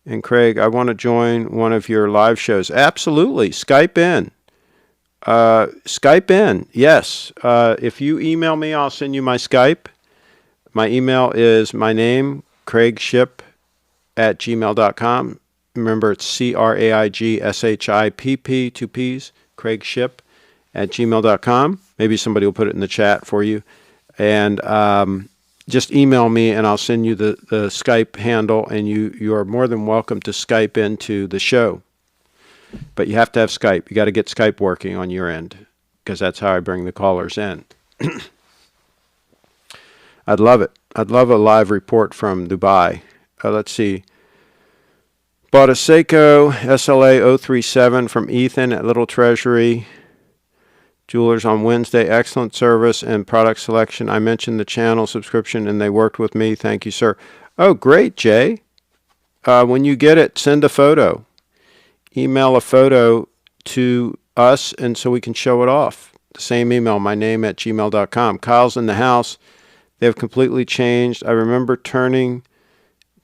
And Craig, I want to join one of your live shows. Absolutely. Skype in. Skype in. Yes. If you email me, I'll send you my Skype. My email is my name, CraigShipp@gmail.com. Remember, it's CraigShipp, 2 P's, CraigShipp@gmail.com. Maybe somebody will put it in the chat for you. And just email me and I'll send you the Skype handle, and you are more than welcome to Skype into the show. But you have to have Skype. You got to get Skype working on your end, because that's how I bring the callers in. I'd love it. I'd love a live report from Dubai. Let's see. Bought a Seiko SLA 037 from Ethan at Little Treasury Jewelers on Wednesday. Excellent service and product selection. I mentioned the channel subscription and they worked with me. Thank you, sir. Oh, great, Jay. When you get it, send a photo. Email a photo to us and so we can show it off. The same email, my name @gmail.com. Kyle's in the house. They've completely changed. I remember turning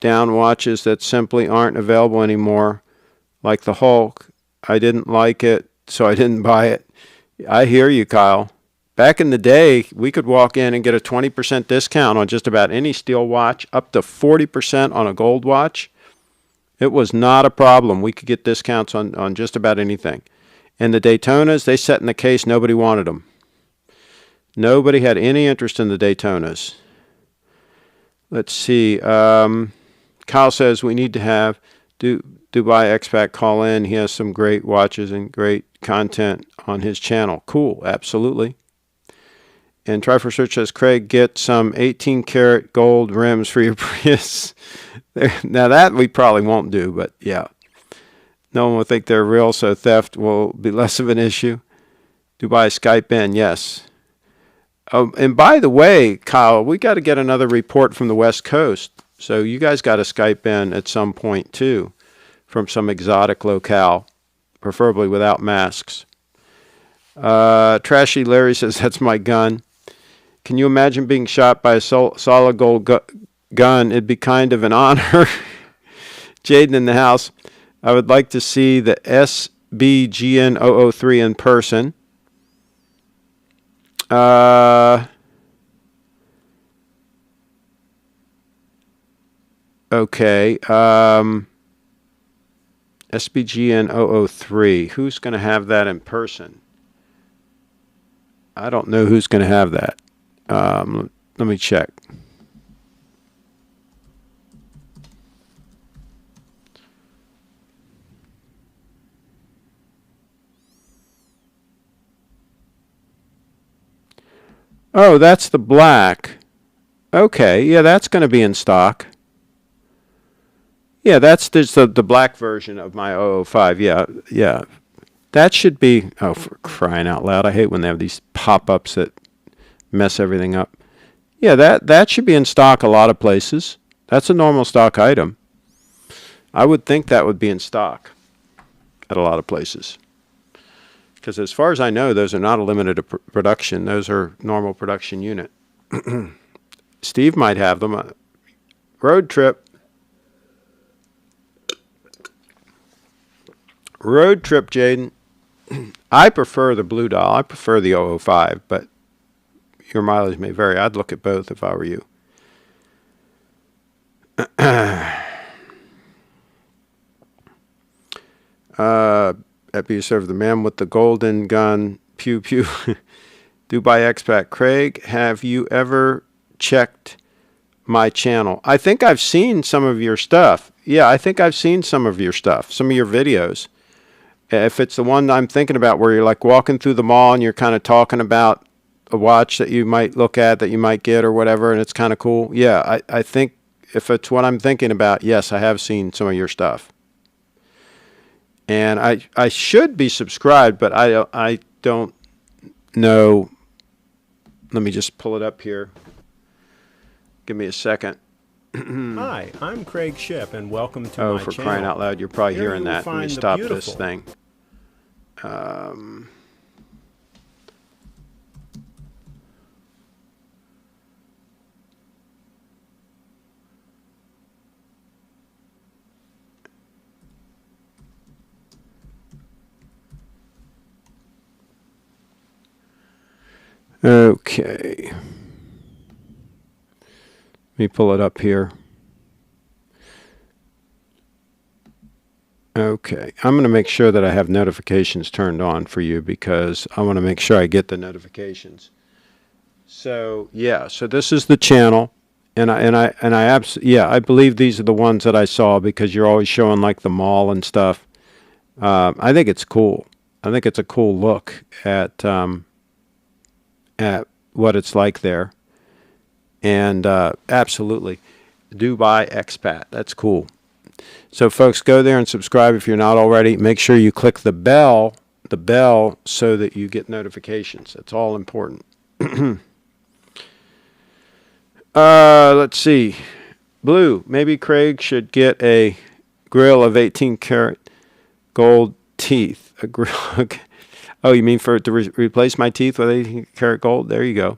down watches that simply aren't available anymore, like the Hulk. I didn't like it, so I didn't buy it. I hear you, Kyle. Back in the day, we could walk in and get a 20% discount on just about any steel watch, up to 40% on a gold watch. It was not a problem. We could get discounts on just about anything. And the Daytonas, they sat in the case. Nobody wanted them. Nobody had any interest in the Daytonas. Let's see. Kyle says we need to have Dubai Expat call in. He has some great watches and great content on his channel. Cool. Absolutely. And Try for Search says, Craig, get some 18-karat gold rims for your Prius. Now that we probably won't do, but yeah. No one will think they're real, so theft will be less of an issue. Dubai Skype in, yes. Oh, and by the way, Kyle, we got to get another report from the West Coast. So you guys got to Skype in at some point too, from some exotic locale, preferably without masks. Trashy Larry says, that's my gun. Can you imagine being shot by a solid gold gun? It'd be kind of an honor. Jaden in the house. I would like to see the SBGN003 in person. Okay. SBGN003. Who's going to have that in person? I don't know who's going to have that. Let me check. Oh, that's the black. Okay, yeah, that's going to be in stock. Yeah, that's the black version of my 005. Yeah, yeah. That should be, oh, for crying out loud. I hate when they have these pop-ups that mess everything up. Yeah, that should be in stock a lot of places. That's a normal stock item. I would think that would be in stock at a lot of places. Because as far as I know, those are not a limited production. Those are normal production unit. Steve might have them. Road trip. Road trip, Jaden. I prefer the blue dial. I prefer the 005, but your mileage may vary. I'd look at both if I were you. Epi served the man with the golden gun. Pew pew. Dubai expat. Craig, have you ever checked my channel? I think I've seen some of your stuff. Yeah, I think I've seen some of your stuff, some of your videos. If it's the one I'm thinking about where you're like walking through the mall and you're kind of talking about a watch that you might look at, that you might get or whatever, and it's kind of cool. Yeah, I think if it's what I'm thinking about, yes, I have seen some of your stuff. And I should be subscribed, but I don't know. Let me just pull it up here. Give me a second. Hi, I'm Craig Shipp, and welcome to Oh, my for channel. crying out loud, you're probably Here hearing you will that. Let me find the stop this beautiful- thing. Okay. Let me pull it up here. Okay. I'm going to make sure that I have notifications turned on for you because I want to make sure I get the notifications. So, yeah, so this is the channel and I believe these are the ones that I saw because you're always showing like the mall and stuff. I think it's cool. I think it's a cool look at what it's like there. And absolutely, Dubai expat. That's cool. So folks, go there and subscribe if you're not already. Make sure you click the bell so that you get notifications. That's all important. Let's see. Blue, maybe Craig should get a grill of 18 karat gold teeth. A grill. Okay. Oh, you mean for it to replace my teeth with 18 karat gold? There you go.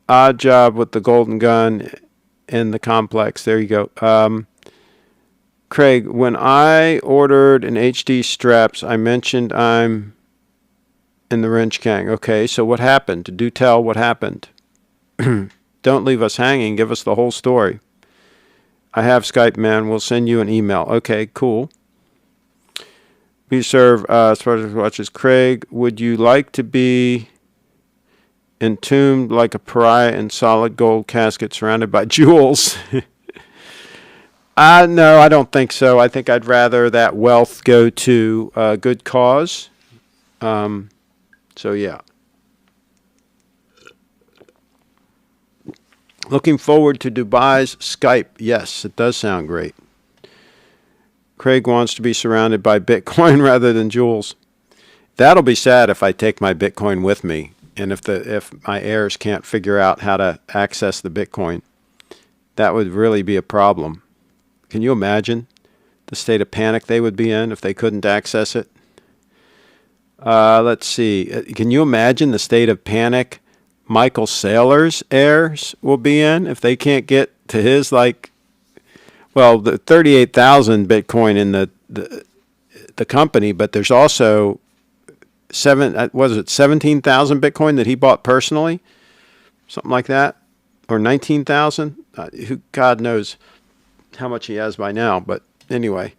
Odd job with the golden gun in the complex. There you go. Craig, when I ordered an HD straps, I mentioned I'm in the wrench gang. Okay, so what happened? Do tell what happened. Don't leave us hanging. Give us the whole story. I have Skype, man. We'll send you an email. Okay, cool. We serve Spartacus watches. Craig, would you like to be entombed like a pariah in solid gold casket surrounded by jewels? No, I don't think so. I think I'd rather that wealth go to a good cause. So, yeah. Looking forward to Dubai's Skype. Yes, it does sound great. Craig wants to be surrounded by Bitcoin rather than jewels. That'll be sad if I take my Bitcoin with me, and if my heirs can't figure out how to access the Bitcoin. That would really be a problem. Can you imagine the state of panic they would be in if they couldn't access it? Let's see. Can you imagine the state of panic Michael Saylor's heirs will be in if they can't get to his, like, well, the 38,000 Bitcoin in the company, but there's also 17,000 Bitcoin that he bought personally, something like that, or 19,000. Who God knows how much he has by now, but anyway.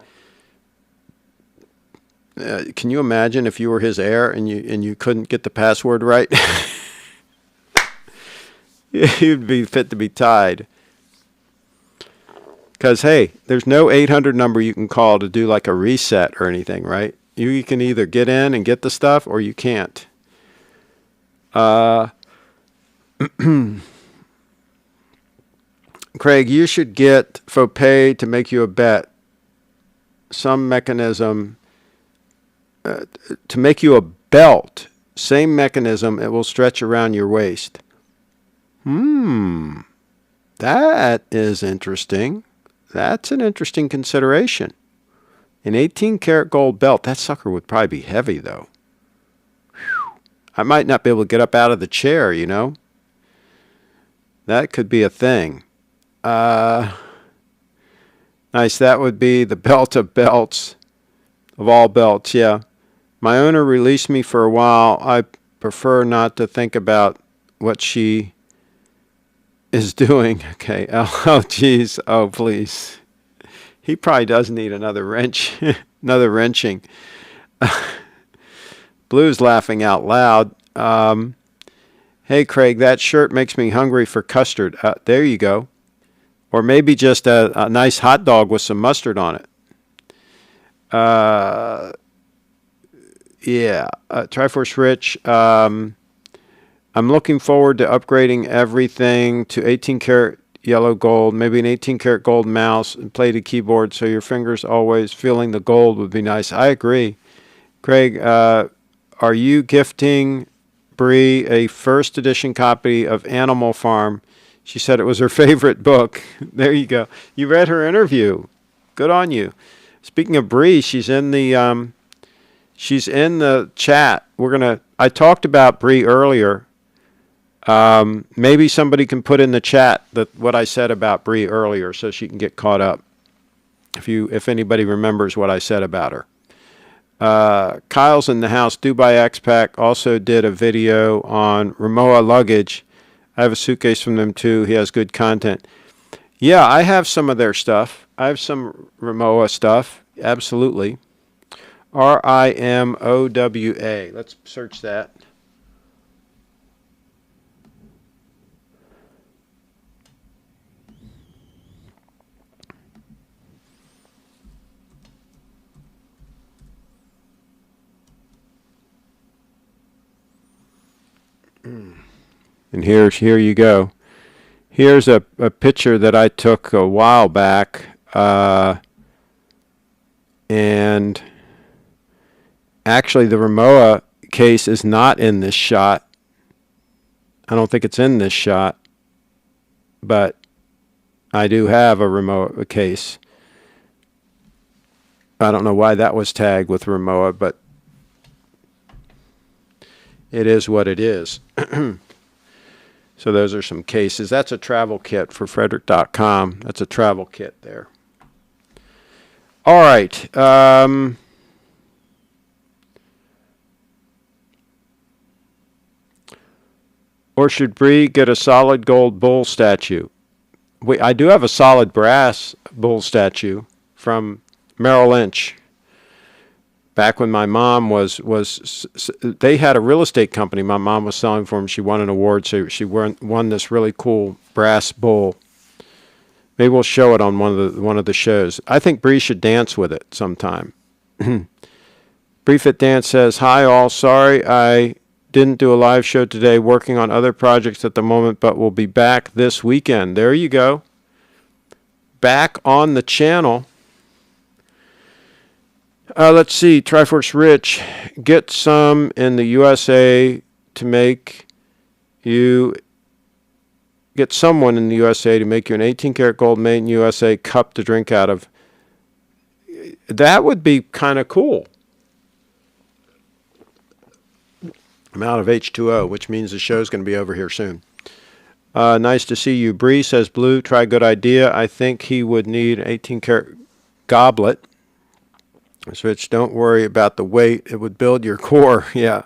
Can you imagine if you were his heir and you couldn't get the password right? You'd be fit to be tied. Because, hey, there's no 800 number you can call to do like a reset or anything, right? You can either get in and get the stuff or you can't. Craig, you should get FOPE to make you a bet. Some mechanism to make you a belt. Same mechanism, it will stretch around your waist. That is interesting. That's an interesting consideration. An 18 karat gold belt. That sucker would probably be heavy, though. Whew. I might not be able to get up out of the chair, you know. That could be a thing. Nice. That would be the belt of belts. Of all belts, yeah. My owner released me for a while. I prefer not to think about what she is doing. Okay. Oh, geez. Oh, please. He probably does need another wrench. Another wrenching. Blue's laughing out loud. Hey, Craig, that shirt makes me hungry for custard. There you go. Or maybe just a nice hot dog with some mustard on it. Yeah. Triforce Rich. I'm looking forward to upgrading everything to 18 karat yellow gold, maybe an 18 karat gold mouse and plated keyboard so your fingers always feeling the gold would be nice. I agree. Craig, are you gifting Bree a first edition copy of Animal Farm? She said it was her favorite book. There you go. You read her interview. Good on you. Speaking of Bree, she's in the chat. I talked about Bree earlier. Maybe somebody can put in the chat what I said about Bree earlier so she can get caught up. If anybody remembers what I said about her. Kyle's in the house. Dubai X-Pac also did a video on Rimowa luggage. I have a suitcase from them too. He has good content. Yeah, I have some of their stuff. I have some Rimowa stuff. Absolutely. RIMOWA. Let's search that. And here you go. Here's a picture that I took a while back. And actually the Rimowa case is not in this shot. I don't think it's in this shot. But I do have a Rimowa case. I don't know why that was tagged with Rimowa, but it is what it is. So those are some cases. That's a travel kit for Frederick.com. That's a travel kit there. All right. Or should Bree get a solid gold bull statue? I do have a solid brass bull statue from Merrill Lynch. Back when my mom they had a real estate company my mom was selling for them. She won an award, so she won this really cool brass bull. Maybe we'll show it on one of the shows. I think Bree should dance with it sometime. Briefit Dance says, hi all, sorry I didn't do a live show today, working on other projects at the moment, but we'll be back this weekend. There you go. Back on the channel. Let's see, Triforce Rich, get some in the USA to make you, get someone in the USA to make you an 18 karat gold made in USA cup to drink out of. That would be kind of cool. I'm out of H2O, which means the show's going to be over here soon. Nice to see you. Bree says, Blue, try good idea. I think he would need an 18 karat goblet. Switch, don't worry about the weight. It would build your core. Yeah.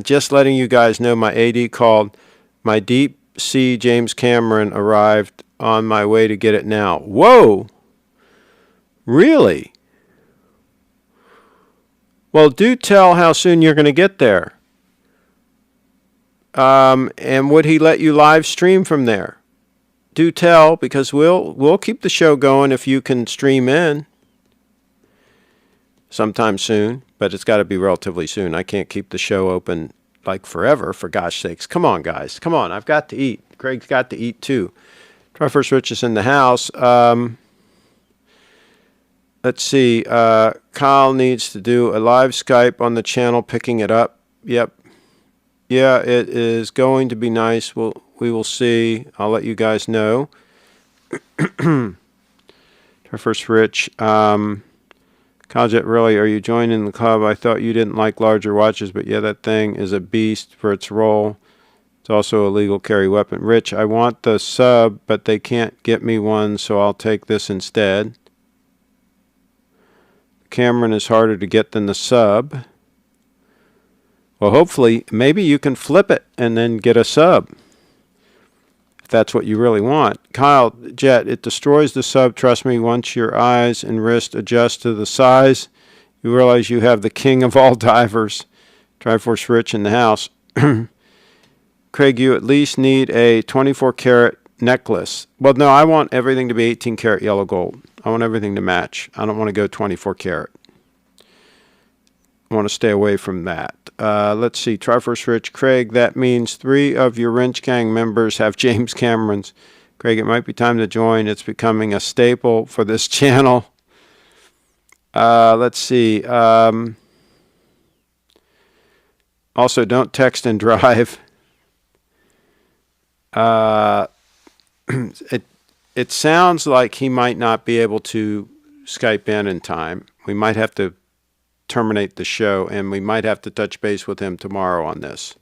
Just letting you guys know my AD called. My deep sea James Cameron arrived on my way to get it now. Whoa. Really? Well, do tell how soon you're going to get there. And would he let you live stream from there? Do tell, because we'll keep the show going if you can stream in. Sometime soon, but it's got to be relatively soon. I can't keep the show open like forever, for gosh sakes. Come on, guys. Come on. I've got to eat. Craig's got to eat too. Triforce Rich is in the house. Let's see. Kyle needs to do a live Skype on the channel, picking it up. Yep. Yeah, it is going to be nice. We'll we will see. I'll let you guys know. Our first Rich. Khaljet, really, are you joining the club? I thought you didn't like larger watches, but yeah, that thing is a beast for its role. It's also a legal carry weapon. Rich, I want the sub, but they can't get me one, so I'll take this instead. Cameron is harder to get than the sub. Well, hopefully, maybe you can flip it and then get a sub, if that's what you really want. Kyle, Jet, it destroys the sub. Trust me, once your eyes and wrist adjust to the size, you realize you have the king of all divers. Triforce Rich in the house. Craig, you at least need a 24 karat necklace. Well, no, I want everything to be 18 karat yellow gold. I want everything to match. I don't want to go 24 karat. I want to stay away from that. Let's see. Triforce Rich. Craig, that means 3 of your Wrench Gang members have James Camerons. Craig, it might be time to join. It's becoming a staple for this channel. Let's see. Also, don't text and drive. It sounds like he might not be able to Skype in time. We might have to terminate the show, and we might have to touch base with him tomorrow on this.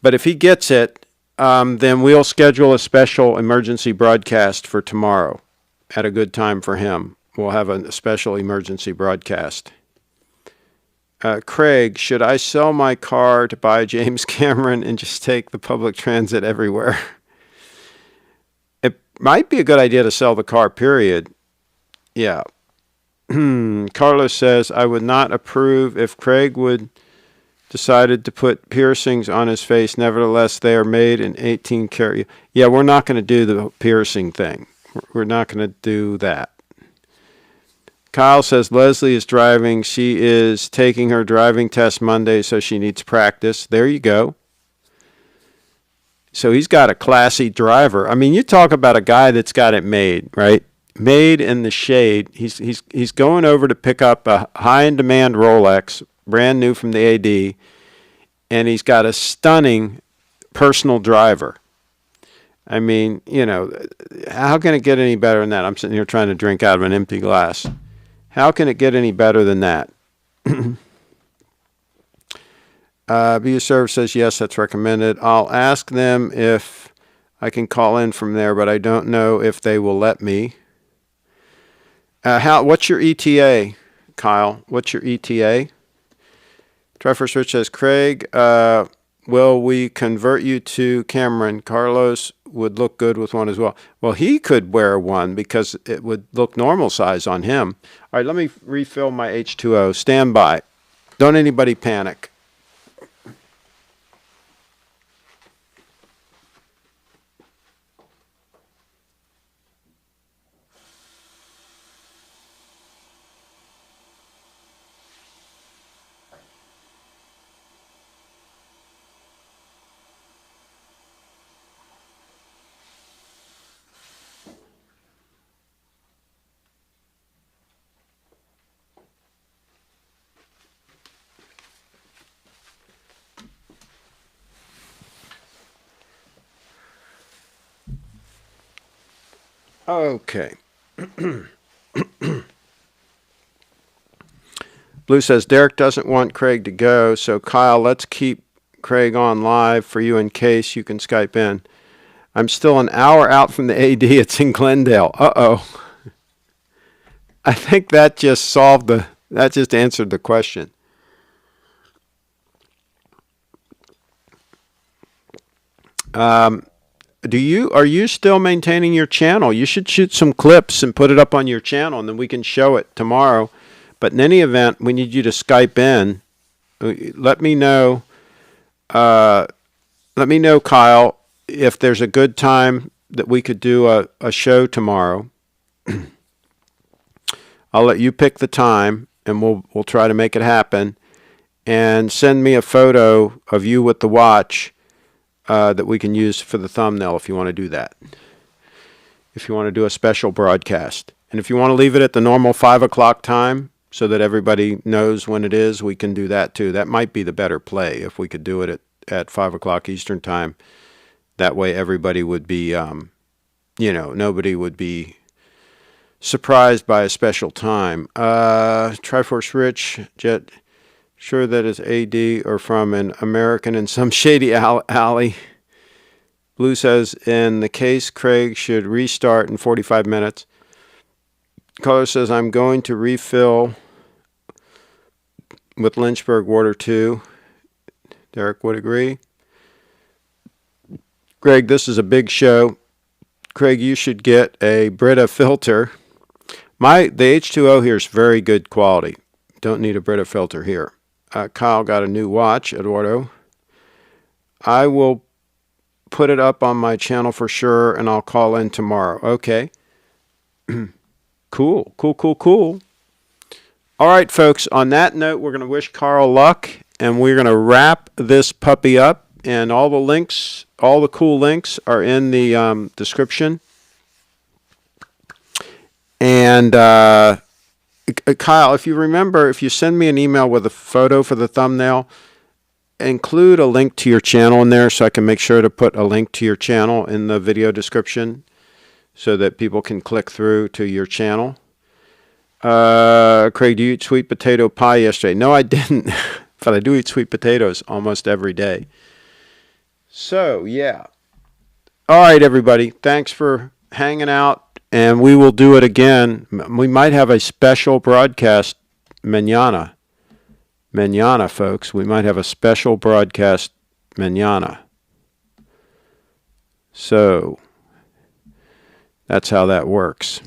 But if he gets it, then we'll schedule a special emergency broadcast for tomorrow at a good time for him. We'll have a special emergency broadcast. Craig, should I sell my car to buy James Cameron and just take the public transit everywhere? It might be a good idea to sell the car, period. Yeah. Carlos says, I would not approve if Craig would decided to put piercings on his face. Nevertheless, they are made in 18 karat. Yeah, we're not going to do the piercing thing. We're not going to do that. Kyle says Leslie is driving. She is taking her driving test Monday, so she needs practice. There you go. So he's got a classy driver. I mean, you talk about a guy that's got it made, right? Made in the shade. He's going over to pick up a high-in-demand Rolex, brand new from the AD, and he's got a stunning personal driver. I mean, you know, how can it get any better than that? I'm sitting here trying to drink out of an empty glass. How can it get any better than that? View Service says, yes, that's recommended. I'll ask them if I can call in from there, but I don't know if they will let me. What's your ETA, Kyle? What's your ETA? Triforce Rich says, Craig, will we convert you to Cameron? Carlos would look good with one as well. Well, he could wear one because it would look normal size on him. All right, let me refill my H2O. Stand by. Don't anybody panic. Okay. Blue says, Derek doesn't want Craig to go, so Kyle, let's keep Craig on live for you in case you can Skype in. I'm still an hour out from the AD. It's in Glendale. Uh-oh. I think that just answered the question. Are you still maintaining your channel? You should shoot some clips and put it up on your channel, and then we can show it tomorrow. But in any event, we need you to Skype in. Let me know. Kyle, if there's a good time that we could do a show tomorrow. I'll let you pick the time, and we'll try to make it happen. And send me a photo of you with the watch that we can use for the thumbnail if you want to do that. If you want to do a special broadcast. And if you want to leave it at the normal 5 o'clock time so that everybody knows when it is, we can do that too. That might be the better play if we could do it at 5 o'clock Eastern time. That way everybody would be, nobody would be surprised by a special time. Triforce Rich, Jet, sure that is AD or from an American in some shady alley. Blue says, in the case, Craig should restart in 45 minutes. Color says, I'm going to refill with Lynchburg Water 2. Derek would agree. Greg, this is a big show. Craig, you should get a Brita filter. The H2O here is very good quality. Don't need a Brita filter here. Kyle got a new watch, Eduardo. I will put it up on my channel for sure, and I'll call in tomorrow. Okay. Cool. All right, folks. On that note, we're going to wish Carl luck, and we're going to wrap this puppy up. And all the links, all the cool links are in the description. And Kyle, if you remember, if you send me an email with a photo for the thumbnail, include a link to your channel in there so I can make sure to put a link to your channel in the video description so that people can click through to your channel. Craig, do you eat sweet potato pie yesterday? No, I didn't, but I do eat sweet potatoes almost every day. So, yeah. All right, everybody. Thanks for hanging out, and we will do it again. We might have a special broadcast mañana. Mañana, folks. We might have a special broadcast mañana. So, that's how that works.